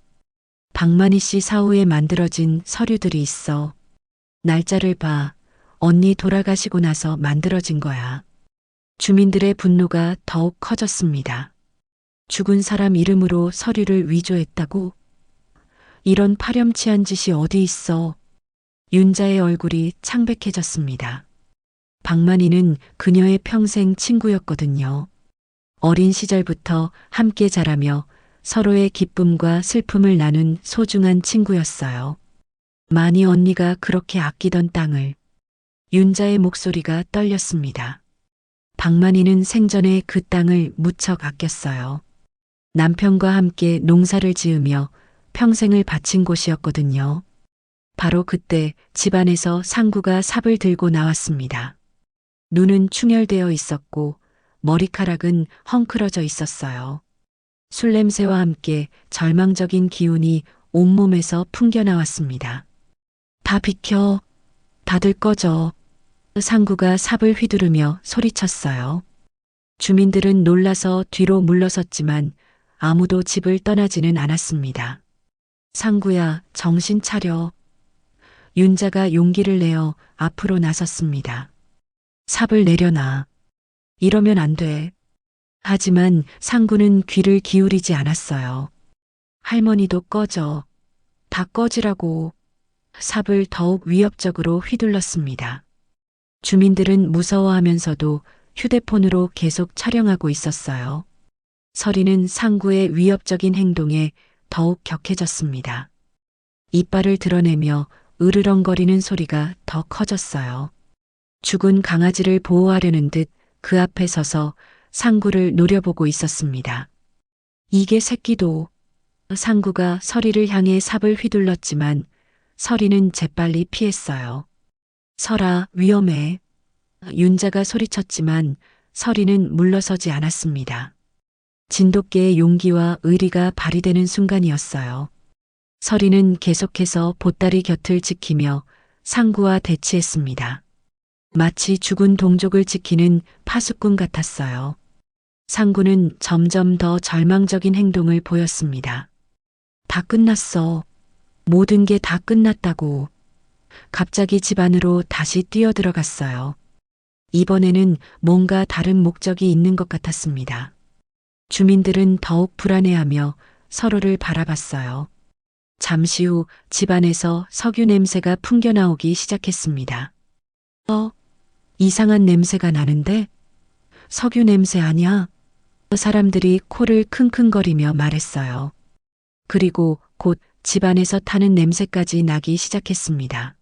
박만희 씨 사후에 만들어진 서류들이 있어. 날짜를 봐. 언니 돌아가시고 나서 만들어진 거야. 주민들의 분노가 더욱 커졌습니다. 죽은 사람 이름으로 서류를 위조했다고? 이런 파렴치한 짓이 어디 있어? 윤자의 얼굴이 창백해졌습니다. 박만희는 그녀의 평생 친구였거든요. 어린 시절부터 함께 자라며 서로의 기쁨과 슬픔을 나눈 소중한 친구였어요. 만희 언니가 그렇게 아끼던 땅을. 윤자의 목소리가 떨렸습니다. 박만희는 생전에 그 땅을 무척 아꼈어요. 남편과 함께 농사를 지으며 평생을 바친 곳이었거든요. 바로 그때 집안에서 상구가 삽을 들고 나왔습니다. 눈은 충혈되어 있었고 머리카락은 헝클어져 있었어요. 술 냄새와 함께 절망적인 기운이 온몸에서 풍겨나왔습니다. 다 비켜. 다들 꺼져. 상구가 삽을 휘두르며 소리쳤어요. 주민들은 놀라서 뒤로 물러섰지만 아무도 집을 떠나지는 않았습니다. 상구야, 정신 차려. 윤자가 용기를 내어 앞으로 나섰습니다. 삽을 내려놔. 이러면 안 돼. 하지만 상구는 귀를 기울이지 않았어요. 할머니도 꺼져. 다 꺼지라고. 삽을 더욱 위협적으로 휘둘렀습니다. 주민들은 무서워하면서도 휴대폰으로 계속 촬영하고 있었어요. 서리는 상구의 위협적인 행동에 더욱 격해졌습니다. 이빨을 드러내며 으르렁거리는 소리가 더 커졌어요. 죽은 강아지를 보호하려는 듯 그 앞에 서서 상구를 노려보고 있었습니다. 이게 새끼도. 상구가 서리를 향해 삽을 휘둘렀지만 서리는 재빨리 피했어요. 설아, 위험해. 윤자가 소리쳤지만 서리는 물러서지 않았습니다. 진돗개의 용기와 의리가 발휘되는 순간이었어요. 서리는 계속해서 보따리 곁을 지키며 상구와 대치했습니다. 마치 죽은 동족을 지키는 파수꾼 같았어요. 상구는 점점 더 절망적인 행동을 보였습니다. 다 끝났어. 모든 게 다 끝났다고. 갑자기 집 안으로 다시 뛰어들어갔어요. 이번에는 뭔가 다른 목적이 있는 것 같았습니다. 주민들은 더욱 불안해하며 서로를 바라봤어요. 잠시 후 집안에서 석유 냄새가 풍겨나오기 시작했습니다. 이상한 냄새가 나는데? 석유 냄새 아니야? 사람들이 코를 킁킁거리며 말했어요. 그리고 곧 집안에서 타는 냄새까지 나기 시작했습니다.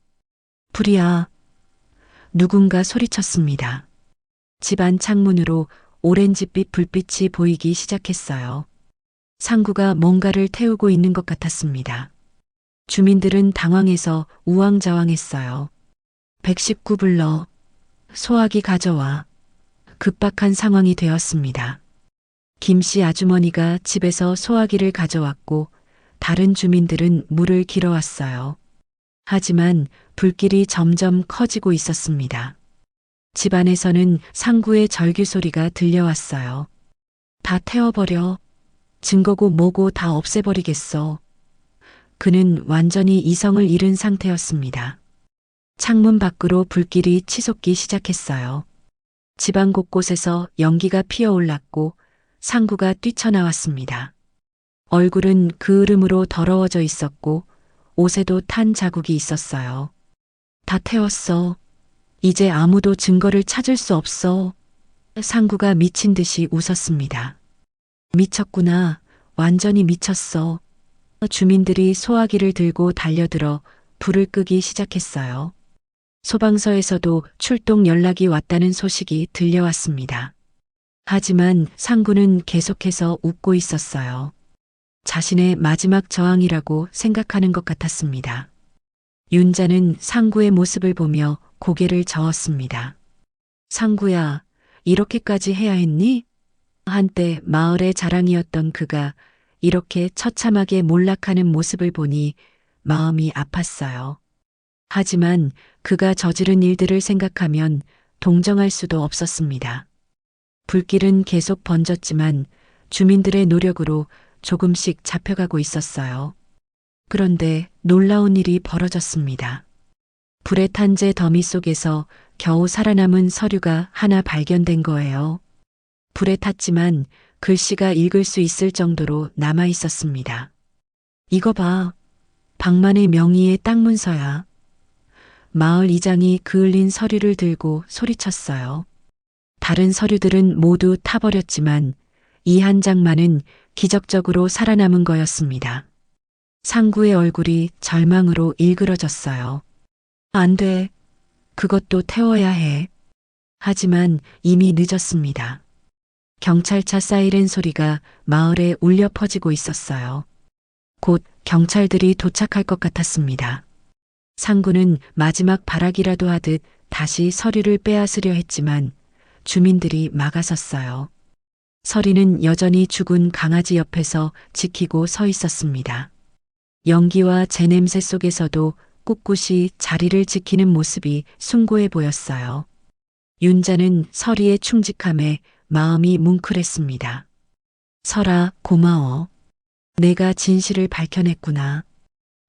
불이야. 누군가 소리쳤습니다. 집안 창문으로 오렌지빛 불빛이 보이기 시작했어요. 상구가 뭔가를 태우고 있는 것 같았습니다. 주민들은 당황해서 우왕좌왕했어요. 119 불러. 소화기 가져와. 급박한 상황이 되었습니다. 김씨 아주머니가 집에서 소화기를 가져왔고 다른 주민들은 물을 길어왔어요. 하지만 불길이 점점 커지고 있었습니다. 집안에서는 상구의 절규 소리가 들려왔어요. 다 태워버려. 증거고 뭐고 다 없애버리겠어. 그는 완전히 이성을 잃은 상태였습니다. 창문 밖으로 불길이 치솟기 시작했어요. 집안 곳곳에서 연기가 피어올랐고 상구가 뛰쳐나왔습니다. 얼굴은 그을음으로 더러워져 있었고 옷에도 탄 자국이 있었어요. 다 태웠어. 이제 아무도 증거를 찾을 수 없어. 상구가 미친 듯이 웃었습니다. 미쳤구나. 완전히 미쳤어. 주민들이 소화기를 들고 달려들어 불을 끄기 시작했어요. 소방서에서도 출동 연락이 왔다는 소식이 들려왔습니다. 하지만 상구는 계속해서 웃고 있었어요. 자신의 마지막 저항이라고 생각하는 것 같았습니다. 윤자는 상구의 모습을 보며 고개를 저었습니다. 상구야, 이렇게까지 해야 했니? 한때 마을의 자랑이었던 그가 이렇게 처참하게 몰락하는 모습을 보니 마음이 아팠어요. 하지만 그가 저지른 일들을 생각하면 동정할 수도 없었습니다. 불길은 계속 번졌지만 주민들의 노력으로 조금씩 잡혀가고 있었어요. 그런데 놀라운 일이 벌어졌습니다. 불에 탄 재 더미 속에서 겨우 살아남은 서류가 하나 발견된 거예요. 불에 탔지만 글씨가 읽을 수 있을 정도로 남아 있었습니다. 이거 봐. 박만의 명의의 땅 문서야. 마을 이장이 그을린 서류를 들고 소리쳤어요. 다른 서류들은 모두 타버렸지만 이 한 장만은 기적적으로 살아남은 거였습니다. 상구의 얼굴이 절망으로 일그러졌어요. 안 돼. 그것도 태워야 해. 하지만 이미 늦었습니다. 경찰차 사이렌 소리가 마을에 울려 퍼지고 있었어요. 곧 경찰들이 도착할 것 같았습니다. 상구는 마지막 발악이라도 하듯 다시 서류를 빼앗으려 했지만 주민들이 막아섰어요. 서리는 여전히 죽은 강아지 옆에서 지키고 서 있었습니다. 연기와 재냄새 속에서도 꿋꿋이 자리를 지키는 모습이 숭고해 보였어요. 윤자는 서리의 충직함에 마음이 뭉클했습니다. 설아, 고마워. 내가 진실을 밝혀냈구나.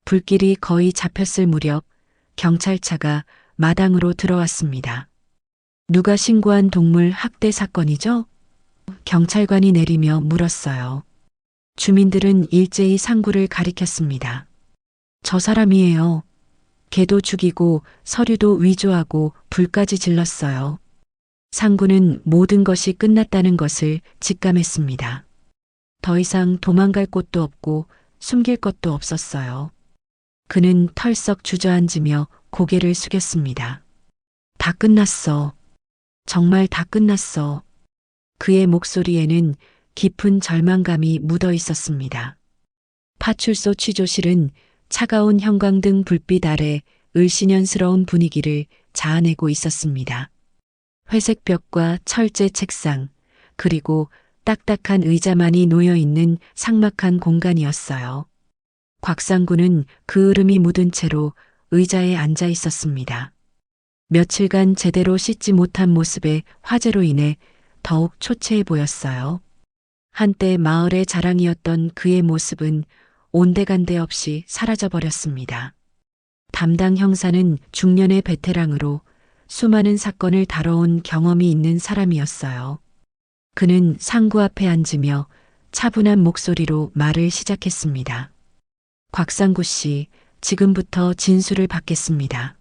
불길이 거의 잡혔을 무렵 경찰차가 마당으로 들어왔습니다. 누가 신고한 동물 학대 사건이죠? 경찰관이 내리며 물었어요. 주민들은 일제히 상구를 가리켰습니다. 저 사람이에요. 개도 죽이고 서류도 위조하고 불까지 질렀어요. 상구는 모든 것이 끝났다는 것을 직감했습니다. 더 이상 도망갈 곳도 없고 숨길 것도 없었어요. 그는 털썩 주저앉으며 고개를 숙였습니다. 다 끝났어. 정말 다 끝났어. 그의 목소리에는 깊은 절망감이 묻어 있었습니다. 파출소 취조실은 차가운 형광등 불빛 아래 을씨년스러운 분위기를 자아내고 있었습니다. 회색 벽과 철제 책상, 그리고 딱딱한 의자만이 놓여 있는 삭막한 공간이었어요. 곽상구는 그을음이 묻은 채로 의자에 앉아 있었습니다. 며칠간 제대로 씻지 못한 모습에 화제로 인해 더욱 초췌해 보였어요. 한때 마을의 자랑이었던 그의 모습은 온데간데 없이 사라져버렸습니다. 담당 형사는 중년의 베테랑으로 수많은 사건을 다뤄온 경험이 있는 사람이었어요. 그는 상구 앞에 앉으며 차분한 목소리로 말을 시작했습니다. 곽상구 씨, 지금부터 진술을 받겠습니다.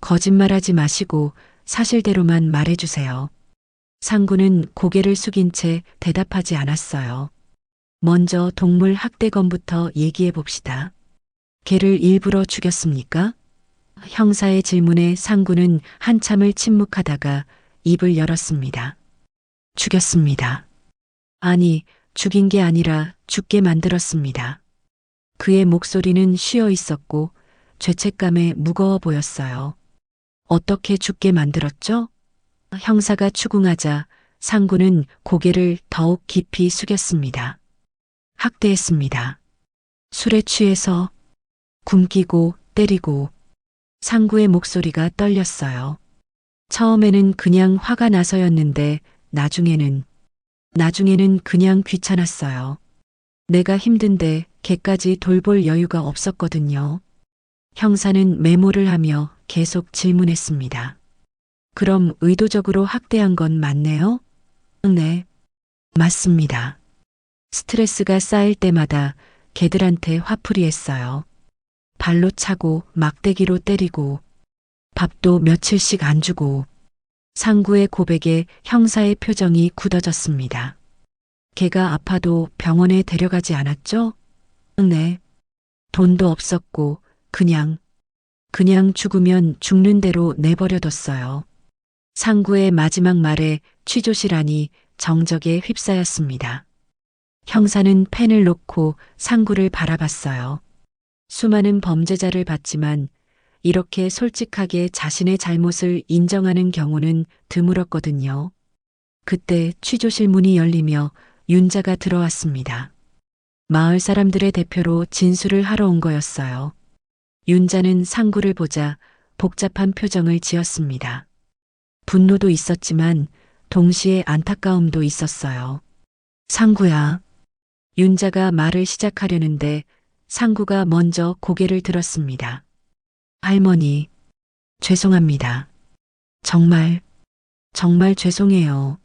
거짓말하지 마시고 사실대로만 말해주세요. 상구는 고개를 숙인 채 대답하지 않았어요. 먼저 동물 학대건부터 얘기해 봅시다. 개를 일부러 죽였습니까? 형사의 질문에 상구는 한참을 침묵하다가 입을 열었습니다. 죽였습니다. 아니, 죽인 게 아니라 죽게 만들었습니다. 그의 목소리는 쉬어 있었고 죄책감에 무거워 보였어요. 어떻게 죽게 만들었죠? 형사가 추궁하자 상구는 고개를 더욱 깊이 숙였습니다. 학대했습니다. 술에 취해서 굶기고 때리고. 상구의 목소리가 떨렸어요. 처음에는 그냥 화가 나서였는데 나중에는 그냥 귀찮았어요. 내가 힘든데 걔까지 돌볼 여유가 없었거든요. 형사는 메모를 하며 계속 질문했습니다. 그럼 의도적으로 학대한 건 맞네요? 네, 맞습니다. 스트레스가 쌓일 때마다 개들한테 화풀이했어요. 발로 차고 막대기로 때리고 밥도 며칠씩 안 주고. 상구의 고백에 형사의 표정이 굳어졌습니다. 걔가 아파도 병원에 데려가지 않았죠? 네. 돈도 없었고 그냥 죽으면 죽는 대로 내버려뒀어요. 상구의 마지막 말에 취조실 안이 정적에 휩싸였습니다. 형사는 펜을 놓고 상구를 바라봤어요. 수많은 범죄자를 봤지만 이렇게 솔직하게 자신의 잘못을 인정하는 경우는 드물었거든요. 그때 취조실 문이 열리며 윤자가 들어왔습니다. 마을 사람들의 대표로 진술을 하러 온 거였어요. 윤자는 상구를 보자 복잡한 표정을 지었습니다. 분노도 있었지만 동시에 안타까움도 있었어요. 상구야. 윤자가 말을 시작하려는데 상구가 먼저 고개를 들었습니다. 할머니, 죄송합니다. 정말 죄송해요.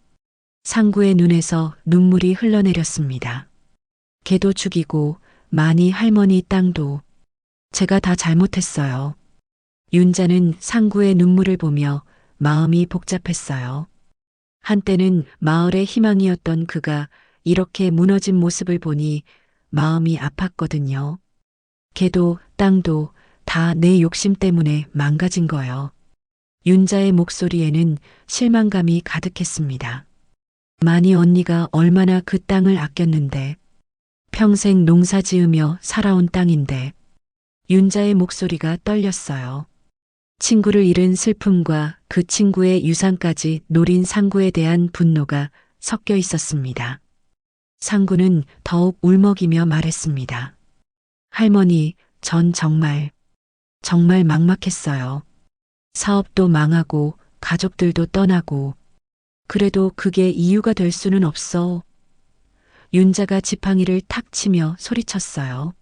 상구의 눈에서 눈물이 흘러내렸습니다. 개도 죽이고 많이 할머니 땅도 제가 다 잘못했어요. 윤자는 상구의 눈물을 보며 마음이 복잡했어요. 한때는 마을의 희망이었던 그가 이렇게 무너진 모습을 보니 마음이 아팠거든요. 개도 땅도 다 내 욕심 때문에 망가진 거요. 윤자의 목소리에는 실망감이 가득했습니다. 많이 언니가 얼마나 그 땅을 아꼈는데, 평생 농사 지으며 살아온 땅인데. 윤자의 목소리가 떨렸어요. 친구를 잃은 슬픔과 그 친구의 유산까지 노린 상구에 대한 분노가 섞여 있었습니다. 상구는 더욱 울먹이며 말했습니다. 할머니, 전 정말 막막했어요. 사업도 망하고 가족들도 떠나고. 그래도 그게 이유가 될 수는 없어. 윤자가 지팡이를 탁 치며 소리쳤어요.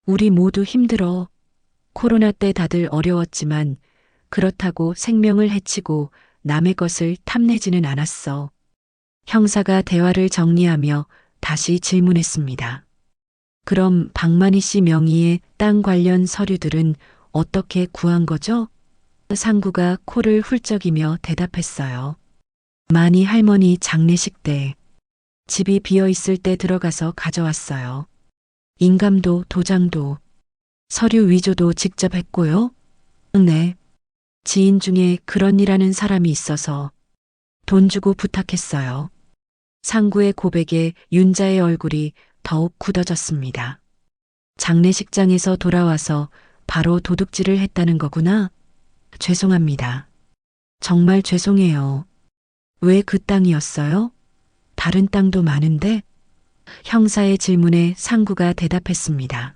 우리 모두 힘들어. 코로나 때 다들 어려웠지만 그렇다고 생명을 해치고 남의 것을 탐내지는 않았어. 형사가 대화를 정리하며 다시 질문했습니다. 그럼 박만희 씨 명의의 땅 관련 서류들은 어떻게 구한 거죠? 상구가 코를 훌쩍이며 대답했어요. 만희 할머니 장례식 때 집이 비어 있을 때 들어가서 가져왔어요. 인감도 도장도 서류 위조도 직접 했고요. 네. 지인 중에 그런 일 하는 사람이 있어서 돈 주고 부탁했어요. 상구의 고백에 윤자의 얼굴이 더욱 굳어졌습니다. 장례식장에서 돌아와서 바로 도둑질을 했다는 거구나. 죄송합니다. 정말 죄송해요. 왜 그 땅이었어요? 다른 땅도 많은데? 형사의 질문에 상구가 대답했습니다.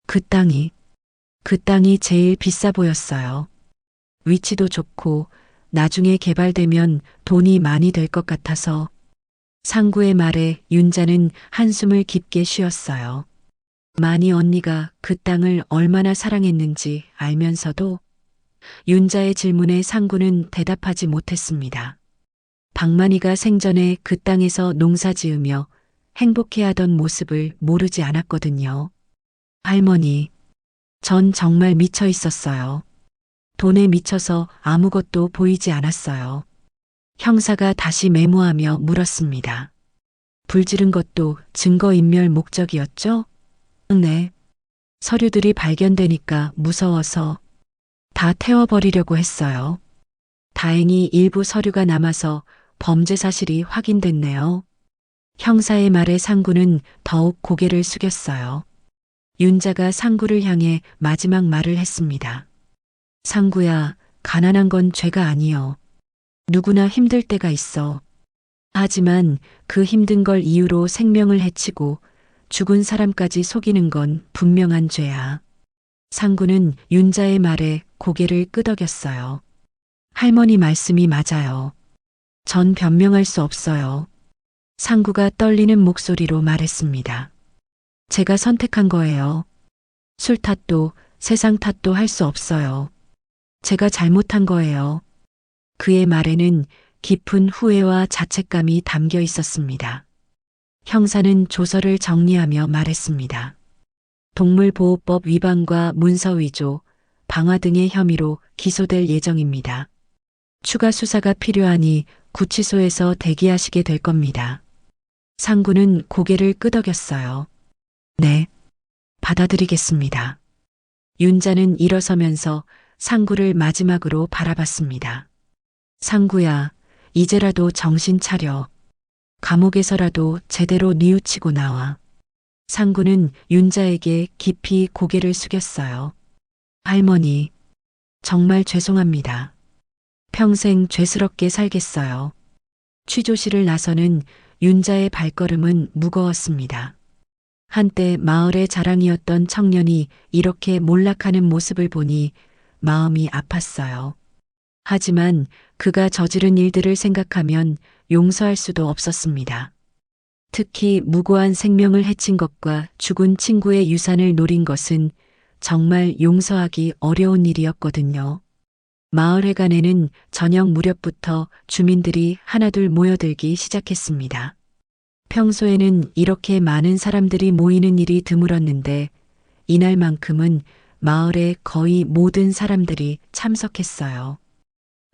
그 땅이 제일 비싸 보였어요. 위치도 좋고 나중에 개발되면 돈이 많이 될 것 같아서. 상구의 말에 윤자는 한숨을 깊게 쉬었어요. 만희 언니가 그 땅을 얼마나 사랑했는지 알면서도 윤자의 질문에 상구는 대답하지 못했습니다. 박만희가 생전에 그 땅에서 농사 지으며 행복해하던 모습을 모르지 않았거든요. 할머니, 전 정말 미쳐 있었어요. 돈에 미쳐서 아무것도 보이지 않았어요. 형사가 다시 메모하며 물었습니다. 불 지른 것도 증거인멸 목적이었죠? 네. 서류들이 발견되니까 무서워서 다 태워버리려고 했어요. 다행히 일부 서류가 남아서 범죄 사실이 확인됐네요. 형사의 말에 상구는 더욱 고개를 숙였어요. 윤자가 상구를 향해 마지막 말을 했습니다. 상구야, 가난한 건 죄가 아니여. 누구나 힘들 때가 있어. 하지만 그 힘든 걸 이유로 생명을 해치고 죽은 사람까지 속이는 건 분명한 죄야. 상구는 윤자의 말에 고개를 끄덕였어요. 할머니 말씀이 맞아요. 전 변명할 수 없어요. 상구가 떨리는 목소리로 말했습니다. 제가 선택한 거예요. 술 탓도 세상 탓도 할 수 없어요. 제가 잘못한 거예요. 그의 말에는 깊은 후회와 자책감이 담겨 있었습니다. 형사는 조서를 정리하며 말했습니다. 동물보호법 위반과 문서위조, 방화 등의 혐의로 기소될 예정입니다. 추가 수사가 필요하니 구치소에서 대기하시게 될 겁니다. 상구는 고개를 끄덕였어요. 네, 받아들이겠습니다. 윤자는 일어서면서 상구를 마지막으로 바라봤습니다. 상구야, 이제라도 정신 차려. 감옥에서라도 제대로 뉘우치고 나와. 상구는 윤자에게 깊이 고개를 숙였어요. 할머니, 정말 죄송합니다. 평생 죄스럽게 살겠어요. 취조실을 나서는 윤자의 발걸음은 무거웠습니다. 한때 마을의 자랑이었던 청년이 이렇게 몰락하는 모습을 보니 마음이 아팠어요. 하지만 그가 저지른 일들을 생각하면 용서할 수도 없었습니다. 특히 무고한 생명을 해친 것과 죽은 친구의 유산을 노린 것은 정말 용서하기 어려운 일이었거든요. 마을회관에는 저녁 무렵부터 주민들이 하나둘 모여들기 시작했습니다. 평소에는 이렇게 많은 사람들이 모이는 일이 드물었는데 이날만큼은 마을의 거의 모든 사람들이 참석했어요.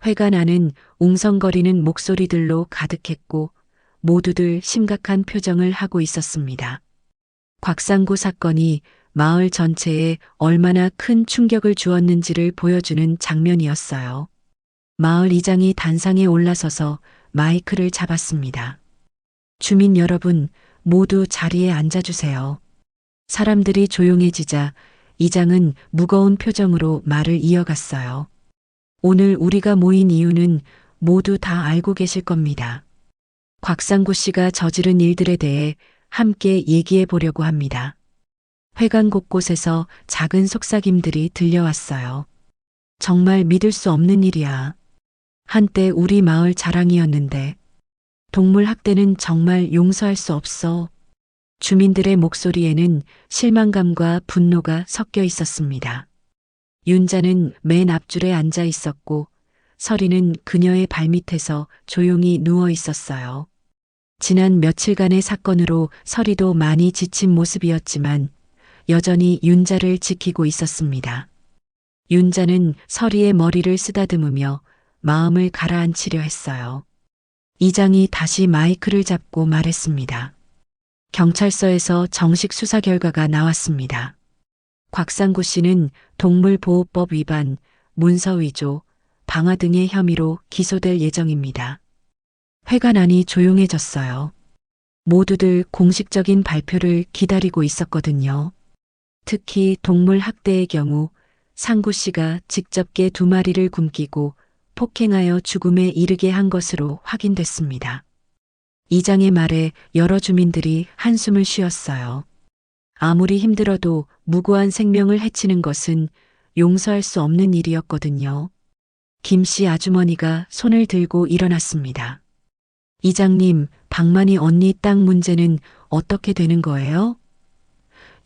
회관 안은 웅성거리는 목소리들로 가득했고 모두들 심각한 표정을 하고 있었습니다. 곽상구 사건이 마을 전체에 얼마나 큰 충격을 주었는지를 보여주는 장면이었어요. 마을 이장이 단상에 올라서서 마이크를 잡았습니다. 주민 여러분, 모두 자리에 앉아주세요. 사람들이 조용해지자 이장은 무거운 표정으로 말을 이어갔어요. 오늘 우리가 모인 이유는 모두 다 알고 계실 겁니다. 곽상구 씨가 저지른 일들에 대해 함께 얘기해 보려고 합니다. 회관 곳곳에서 작은 속삭임들이 들려왔어요. 정말 믿을 수 없는 일이야. 한때 우리 마을 자랑이었는데 동물 학대는 정말 용서할 수 없어. 주민들의 목소리에는 실망감과 분노가 섞여 있었습니다. 윤자는 맨 앞줄에 앉아 있었고 서리는 그녀의 발밑에서 조용히 누워 있었어요. 지난 며칠간의 사건으로 서리도 많이 지친 모습이었지만 여전히 윤자를 지키고 있었습니다. 윤자는 서리의 머리를 쓰다듬으며 마음을 가라앉히려 했어요. 이장이 다시 마이크를 잡고 말했습니다. 경찰서에서 정식 수사 결과가 나왔습니다. 곽상구 씨는 동물보호법 위반, 문서 위조, 방화 등의 혐의로 기소될 예정입니다. 회관안이 조용해졌어요. 모두들 공식적인 발표를 기다리고 있었거든요. 특히 동물 학대의 경우 상구 씨가 직접 개 2마리를 굶기고 폭행하여 죽음에 이르게 한 것으로 확인됐습니다. 이장의 말에 여러 주민들이 한숨을 쉬었어요. 아무리 힘들어도 무고한 생명을 해치는 것은 용서할 수 없는 일이었거든요. 김 씨 아주머니가 손을 들고 일어났습니다. 이장님, 박만희 언니 땅 문제는 어떻게 되는 거예요?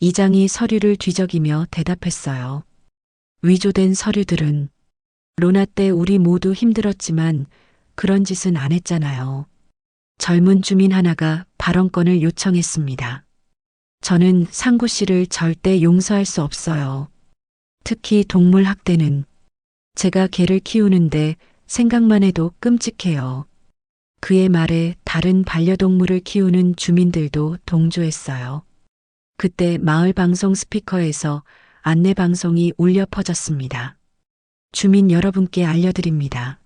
이장이 서류를 뒤적이며 대답했어요. 위조된 서류들은 로나 때 우리 모두 힘들었지만 그런 짓은 안 했잖아요. 젊은 주민 하나가 발언권을 요청했습니다. 저는 상구 씨를 절대 용서할 수 없어요. 특히 동물 학대는 제가 개를 키우는데 생각만 해도 끔찍해요. 그의 말에 다른 반려동물을 키우는 주민들도 동조했어요. 그때 마을 방송 스피커에서 안내 방송이 울려 퍼졌습니다. 주민 여러분께 알려드립니다.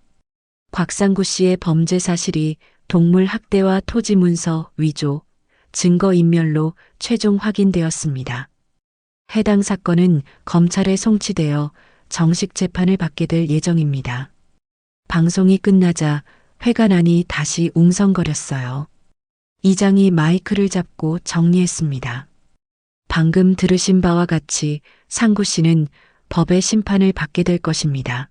곽상구 씨의 범죄 사실이 동물 학대와 토지 문서 위조, 증거인멸로 최종 확인되었습니다. 해당 사건은 검찰에 송치되어 정식 재판을 받게 될 예정입니다. 방송이 끝나자 회관안이 다시 웅성거렸어요. 이장이 마이크를 잡고 정리했습니다. 방금 들으신 바와 같이 상구 씨는 법의 심판을 받게 될 것입니다.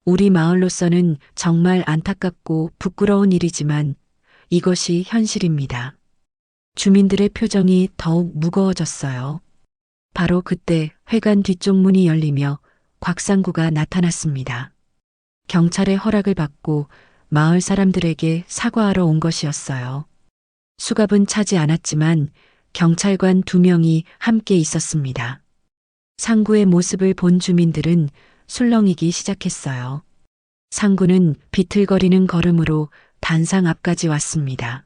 우리 마을로서는 정말 안타깝고 부끄러운 일이지만 이것이 현실입니다. 주민들의 표정이 더욱 무거워졌어요. 바로 그때 회관 뒤쪽 문이 열리며 곽상구가 나타났습니다. 경찰의 허락을 받고 마을 사람들에게 사과하러 온 것이었어요. 수갑은 차지 않았지만 경찰관 2명이 함께 있었습니다. 상구의 모습을 본 주민들은 술렁이기 시작했어요. 상구는 비틀거리는 걸음으로 단상 앞까지 왔습니다.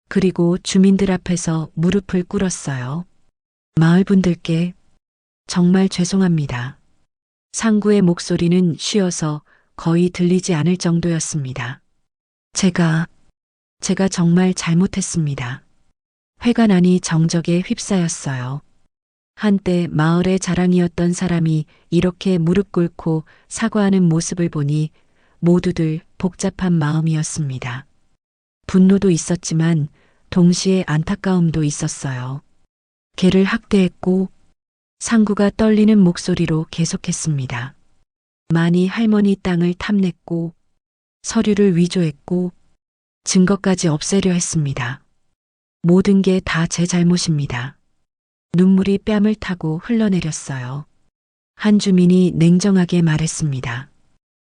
그리고 주민들 앞에서 무릎을 꿇었어요. 마을 분들께 정말 죄송합니다. 상구의 목소리는 쉬어서 거의 들리지 않을 정도였습니다. 제가 정말 잘못했습니다. 회관안이 정적에 휩싸였어요. 한때 마을의 자랑이었던 사람이 이렇게 무릎 꿇고 사과하는 모습을 보니 모두들 복잡한 마음이었습니다. 분노도 있었지만 동시에 안타까움도 있었어요. 개를 학대했고 상구가 떨리는 목소리로 계속했습니다. 만희 할머니 땅을 탐냈고 서류를 위조했고 증거까지 없애려 했습니다. 모든 게 다 제 잘못입니다. 눈물이 뺨을 타고 흘러내렸어요. 한 주민이 냉정하게 말했습니다.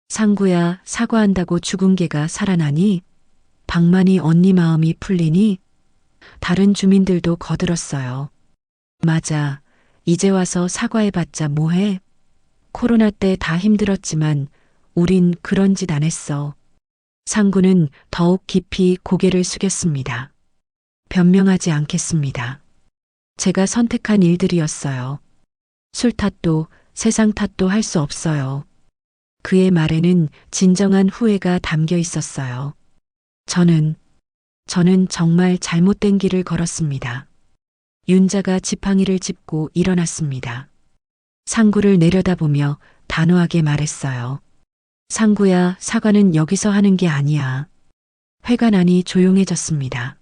상구야, 사과한다고 죽은 개가 살아나니? 박만희 언니 마음이 풀리니? 다른 주민들도 거들었어요. 맞아. 이제 와서 사과해봤자 뭐해? 코로나 때 다 힘들었지만 우린 그런 짓 안 했어. 상구는 더욱 깊이 고개를 숙였습니다. 변명하지 않겠습니다. 제가 선택한 일들이었어요. 술 탓도 세상 탓도 할 수 없어요. 그의 말에는 진정한 후회가 담겨 있었어요. 저는 정말 잘못된 길을 걸었습니다. 윤자가 지팡이를 짚고 일어났습니다. 상구를 내려다보며 단호하게 말했어요. 상구야, 사과는 여기서 하는 게 아니야. 회관안이 조용해졌습니다.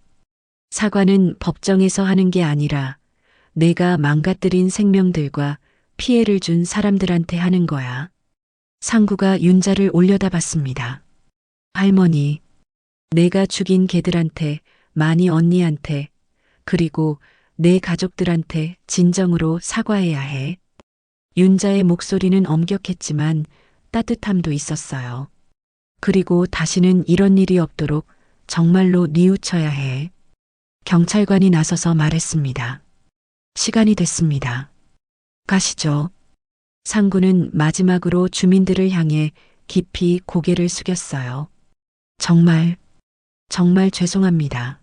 사과는 법정에서 하는 게 아니라 내가 망가뜨린 생명들과 피해를 준 사람들한테 하는 거야. 상구가 윤자를 올려다봤습니다. 할머니, 내가 죽인 개들한테, 만희 언니한테, 그리고 내 가족들한테 진정으로 사과해야 해. 윤자의 목소리는 엄격했지만 따뜻함도 있었어요. 그리고 다시는 이런 일이 없도록 정말로 뉘우쳐야 해. 경찰관이 나서서 말했습니다. 시간이 됐습니다. 가시죠. 상구는 마지막으로 주민들을 향해 깊이 고개를 숙였어요. 정말 죄송합니다.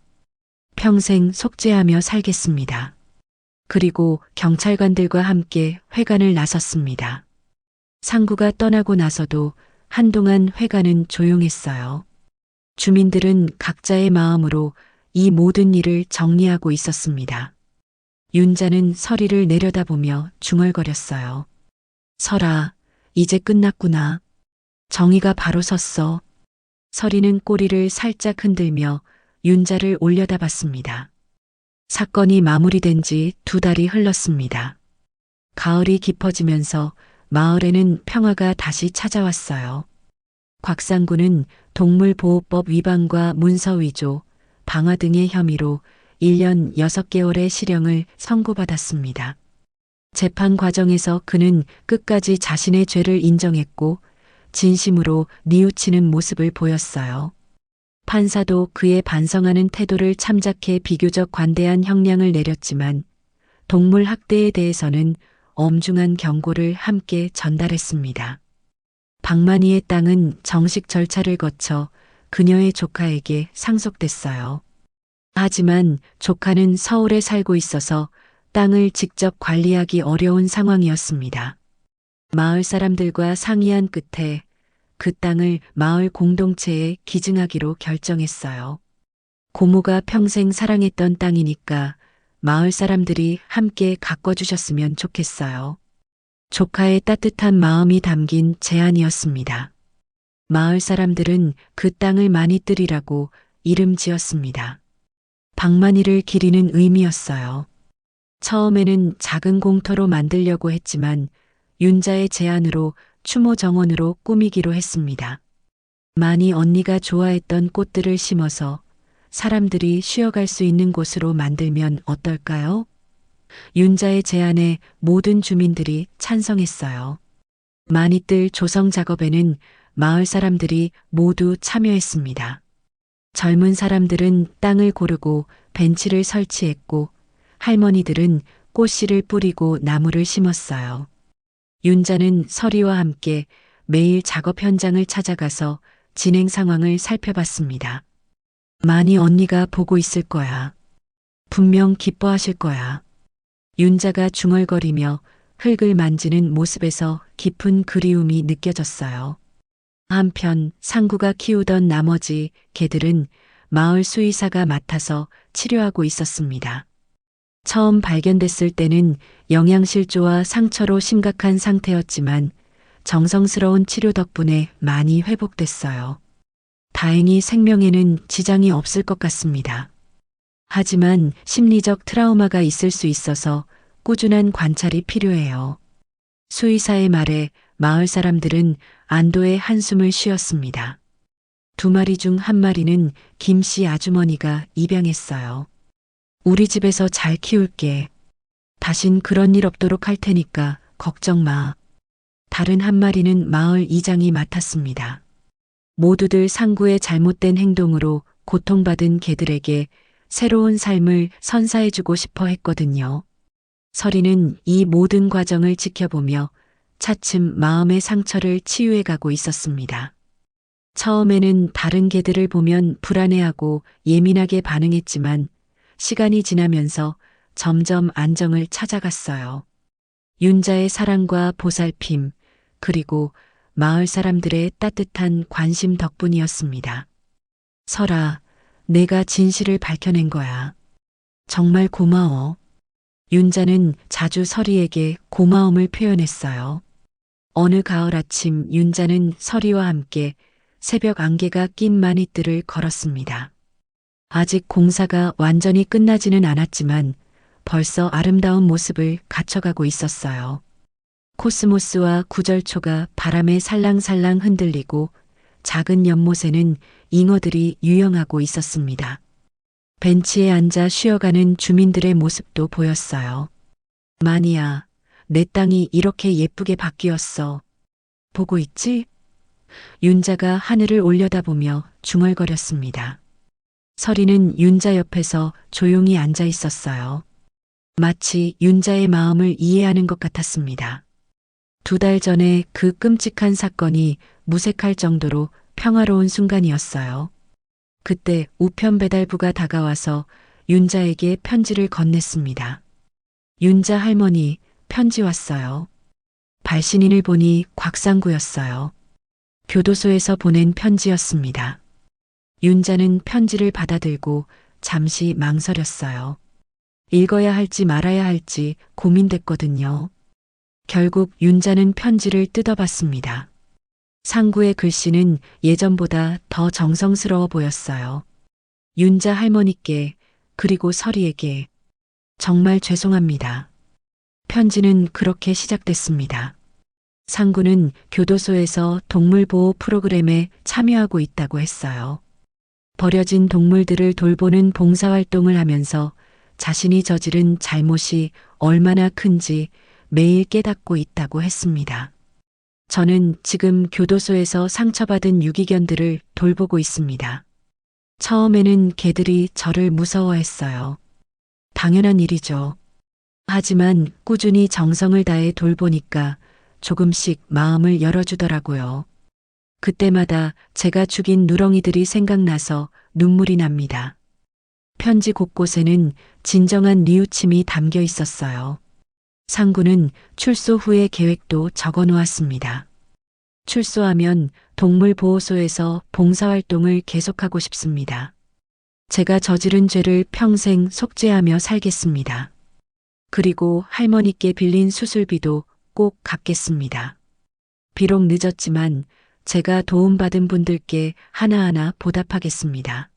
평생 속죄하며 살겠습니다. 그리고 경찰관들과 함께 회관을 나섰습니다. 상구가 떠나고 나서도 한동안 회관은 조용했어요. 주민들은 각자의 마음으로 이 모든 일을 정리하고 있었습니다. 윤자는 서리를 내려다보며 중얼거렸어요. 설아, 이제 끝났구나. 정의가 바로 섰어. 서리는 꼬리를 살짝 흔들며 윤자를 올려다봤습니다. 사건이 마무리된 지 2달이 흘렀습니다. 가을이 깊어지면서 마을에는 평화가 다시 찾아왔어요. 곽상구는 동물보호법 위반과 문서위조, 방화 등의 혐의로 1년 6개월의 실형을 선고받았습니다. 재판 과정에서 그는 끝까지 자신의 죄를 인정했고 진심으로 뉘우치는 모습을 보였어요. 판사도 그의 반성하는 태도를 참작해 비교적 관대한 형량을 내렸지만 동물 학대에 대해서는 엄중한 경고를 함께 전달했습니다. 박만희의 땅은 정식 절차를 거쳐 그녀의 조카에게 상속됐어요. 하지만 조카는 서울에 살고 있어서 땅을 직접 관리하기 어려운 상황이었습니다. 마을 사람들과 상의한 끝에 그 땅을 마을 공동체에 기증하기로 결정했어요. 고모가 평생 사랑했던 땅이니까 마을 사람들이 함께 가꿔주셨으면 좋겠어요. 조카의 따뜻한 마음이 담긴 제안이었습니다. 마을 사람들은 그 땅을 많이 뜨리라고 이름 지었습니다. 박만희를 기리는 의미였어요. 처음에는 작은 공터로 만들려고 했지만 윤자의 제안으로 추모 정원으로 꾸미기로 했습니다. 만희 언니가 좋아했던 꽃들을 심어서 사람들이 쉬어갈 수 있는 곳으로 만들면 어떨까요? 윤자의 제안에 모든 주민들이 찬성했어요. 만희뜰 조성 작업에는 마을 사람들이 모두 참여했습니다. 젊은 사람들은 땅을 고르고 벤치를 설치했고 할머니들은 꽃씨를 뿌리고 나무를 심었어요. 윤자는 서리와 함께 매일 작업 현장을 찾아가서 진행 상황을 살펴봤습니다. 만희 언니가 보고 있을 거야. 분명 기뻐하실 거야. 윤자가 중얼거리며 흙을 만지는 모습에서 깊은 그리움이 느껴졌어요. 한편 상구가 키우던 나머지 개들은 마을 수의사가 맡아서 치료하고 있었습니다. 처음 발견됐을 때는 영양실조와 상처로 심각한 상태였지만 정성스러운 치료 덕분에 많이 회복됐어요. 다행히 생명에는 지장이 없을 것 같습니다. 하지만 심리적 트라우마가 있을 수 있어서 꾸준한 관찰이 필요해요. 수의사의 말에 마을 사람들은 안도의 한숨을 쉬었습니다. 2마리 중 1마리는 김씨 아주머니가 입양했어요. 우리 집에서 잘 키울게. 다신 그런 일 없도록 할 테니까 걱정 마. 다른 1마리는 마을 이장이 맡았습니다. 모두들 상구의 잘못된 행동으로 고통받은 개들에게 새로운 삶을 선사해주고 싶어 했거든요. 서리는 이 모든 과정을 지켜보며 차츰 마음의 상처를 치유해가고 있었습니다. 처음에는 다른 개들을 보면 불안해하고 예민하게 반응했지만 시간이 지나면서 점점 안정을 찾아갔어요. 윤자의 사랑과 보살핌, 그리고 마을 사람들의 따뜻한 관심 덕분이었습니다. 설아, 내가 진실을 밝혀낸 거야. 정말 고마워. 윤자는 자주 서리에게 고마움을 표현했어요. 어느 가을 아침 윤자는 서리와 함께 새벽 안개가 낀 마니뜰을 걸었습니다. 아직 공사가 완전히 끝나지는 않았지만 벌써 아름다운 모습을 갖춰가고 있었어요. 코스모스와 구절초가 바람에 살랑살랑 흔들리고 작은 연못에는 잉어들이 유영하고 있었습니다. 벤치에 앉아 쉬어가는 주민들의 모습도 보였어요. 만희야, 내 땅이 이렇게 예쁘게 바뀌었어. 보고 있지? 윤자가 하늘을 올려다보며 중얼거렸습니다. 서리는 윤자 옆에서 조용히 앉아 있었어요. 마치 윤자의 마음을 이해하는 것 같았습니다. 2달 전에 그 끔찍한 사건이 무색할 정도로 평화로운 순간이었어요. 그때 우편 배달부가 다가와서 윤자에게 편지를 건넸습니다. 윤자 할머니, 편지 왔어요. 발신인을 보니 곽상구였어요. 교도소에서 보낸 편지였습니다. 윤자는 편지를 받아들고 잠시 망설였어요. 읽어야 할지 말아야 할지 고민됐거든요. 결국 윤자는 편지를 뜯어봤습니다. 상구의 글씨는 예전보다 더 정성스러워 보였어요. 윤자 할머니께 그리고 서리에게 정말 죄송합니다. 편지는 그렇게 시작됐습니다. 상구는 교도소에서 동물보호 프로그램에 참여하고 있다고 했어요. 버려진 동물들을 돌보는 봉사활동을 하면서 자신이 저지른 잘못이 얼마나 큰지 매일 깨닫고 있다고 했습니다. 저는 지금 교도소에서 상처받은 유기견들을 돌보고 있습니다. 처음에는 개들이 저를 무서워했어요. 당연한 일이죠. 하지만 꾸준히 정성을 다해 돌보니까 조금씩 마음을 열어주더라고요. 그때마다 제가 죽인 누렁이들이 생각나서 눈물이 납니다. 편지 곳곳에는 진정한 뉘우침이 담겨 있었어요. 상구는 출소 후의 계획도 적어 놓았습니다. 출소하면 동물보호소에서 봉사활동을 계속하고 싶습니다. 제가 저지른 죄를 평생 속죄하며 살겠습니다. 그리고 할머니께 빌린 수술비도 꼭 갚겠습니다. 비록 늦었지만 제가 도움받은 분들께 하나하나 보답하겠습니다.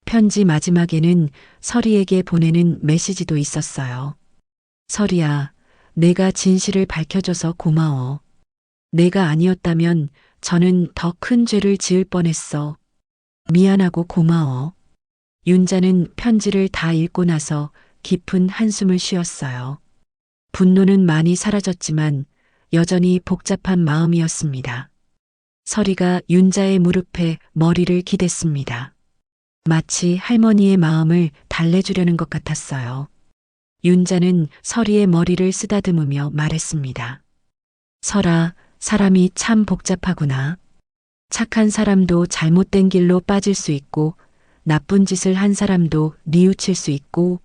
편지 마지막에는 서리에게 보내는 메시지도 있었어요. 서리야, 내가 진실을 밝혀줘서 고마워. 내가 아니었다면 저는 더 큰 죄를 지을 뻔했어. 미안하고 고마워. 윤자는 편지를 다 읽고 나서 깊은 한숨을 쉬었어요. 분노는 많이 사라졌지만 여전히 복잡한 마음이었습니다. 서리가 윤자의 무릎에 머리를 기댔습니다. 마치 할머니의 마음을 달래주려는 것 같았어요. 윤자는 서리의 머리를 쓰다듬으며 말했습니다. 설아, 사람이 참 복잡하구나. 착한 사람도 잘못된 길로 빠질 수 있고 나쁜 짓을 한 사람도 뉘우칠 수 있고.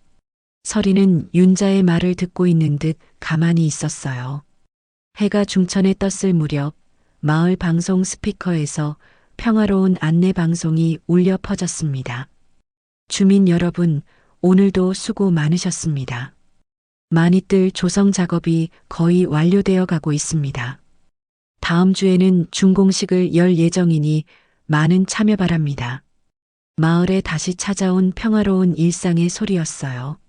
서리는 윤자의 말을 듣고 있는 듯 가만히 있었어요. 해가 중천에 떴을 무렵 마을 방송 스피커에서 평화로운 안내 방송이 울려 퍼졌습니다. 주민 여러분, 오늘도 수고 많으셨습니다. 많이들 조성 작업이 거의 완료되어 가고 있습니다. 다음 주에는 준공식을 열 예정이니 많은 참여 바랍니다. 마을에 다시 찾아온 평화로운 일상의 소리였어요.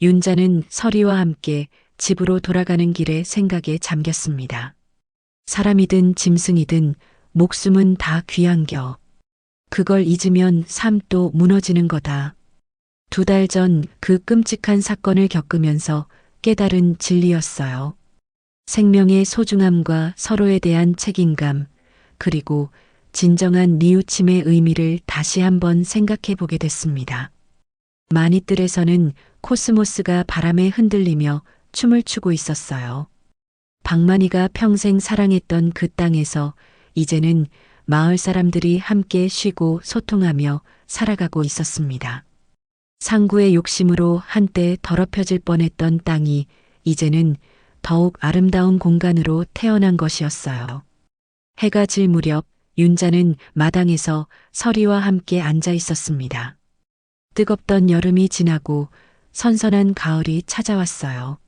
윤자는 서리와 함께 집으로 돌아가는 길에 생각에 잠겼습니다. 사람이든 짐승이든 목숨은 다 귀한겨. 그걸 잊으면 삶도 무너지는 거다. 2달 전 그 끔찍한 사건을 겪으면서 깨달은 진리였어요. 생명의 소중함과 서로에 대한 책임감, 그리고 진정한 뉘우침의 의미를 다시 한번 생각해 보게 됐습니다. 마니뜰에서는 코스모스가 바람에 흔들리며 춤을 추고 있었어요. 박만이가 평생 사랑했던 그 땅에서 이제는 마을 사람들이 함께 쉬고 소통하며 살아가고 있었습니다. 상구의 욕심으로 한때 더럽혀질 뻔했던 땅이 이제는 더욱 아름다운 공간으로 태어난 것이었어요. 해가 질 무렵 윤자는 마당에서 서리와 함께 앉아 있었습니다. 뜨겁던 여름이 지나고 선선한 가을이 찾아왔어요.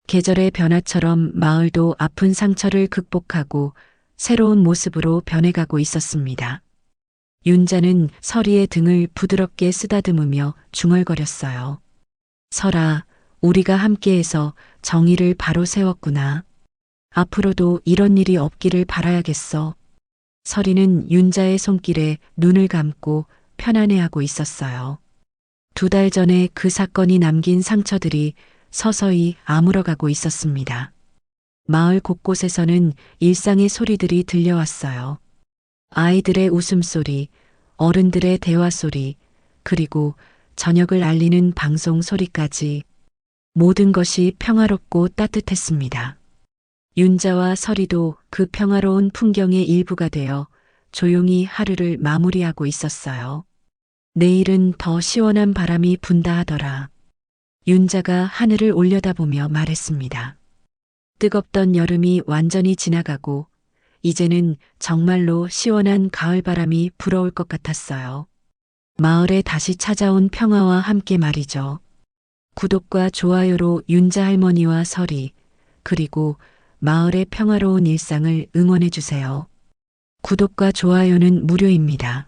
계절의 변화처럼 마을도 아픈 상처를 극복하고 새로운 모습으로 변해가고 있었습니다. 윤자는 서리의 등을 부드럽게 쓰다듬으며 중얼거렸어요. 설아, 우리가 함께해서 정의를 바로 세웠구나. 앞으로도 이런 일이 없기를 바라야겠어. 서리는 윤자의 손길에 눈을 감고 편안해하고 있었어요. 2달 전에 그 사건이 남긴 상처들이 서서히 아물어가고 있었습니다. 마을 곳곳에서는 일상의 소리들이 들려왔어요. 아이들의 웃음소리, 어른들의 대화소리, 그리고 저녁을 알리는 방송 소리까지 모든 것이 평화롭고 따뜻했습니다. 윤자와 설이도 그 평화로운 풍경의 일부가 되어 조용히 하루를 마무리하고 있었어요. 내일은 더 시원한 바람이 분다 하더라. 윤자가 하늘을 올려다보며 말했습니다. 뜨겁던 여름이 완전히 지나가고 이제는 정말로 시원한 가을바람이 불어올 것 같았어요. 마을에 다시 찾아온 평화와 함께 말이죠. 구독과 좋아요로 윤자 할머니와 설이 그리고 마을의 평화로운 일상을 응원해 주세요. 구독과 좋아요는 무료입니다.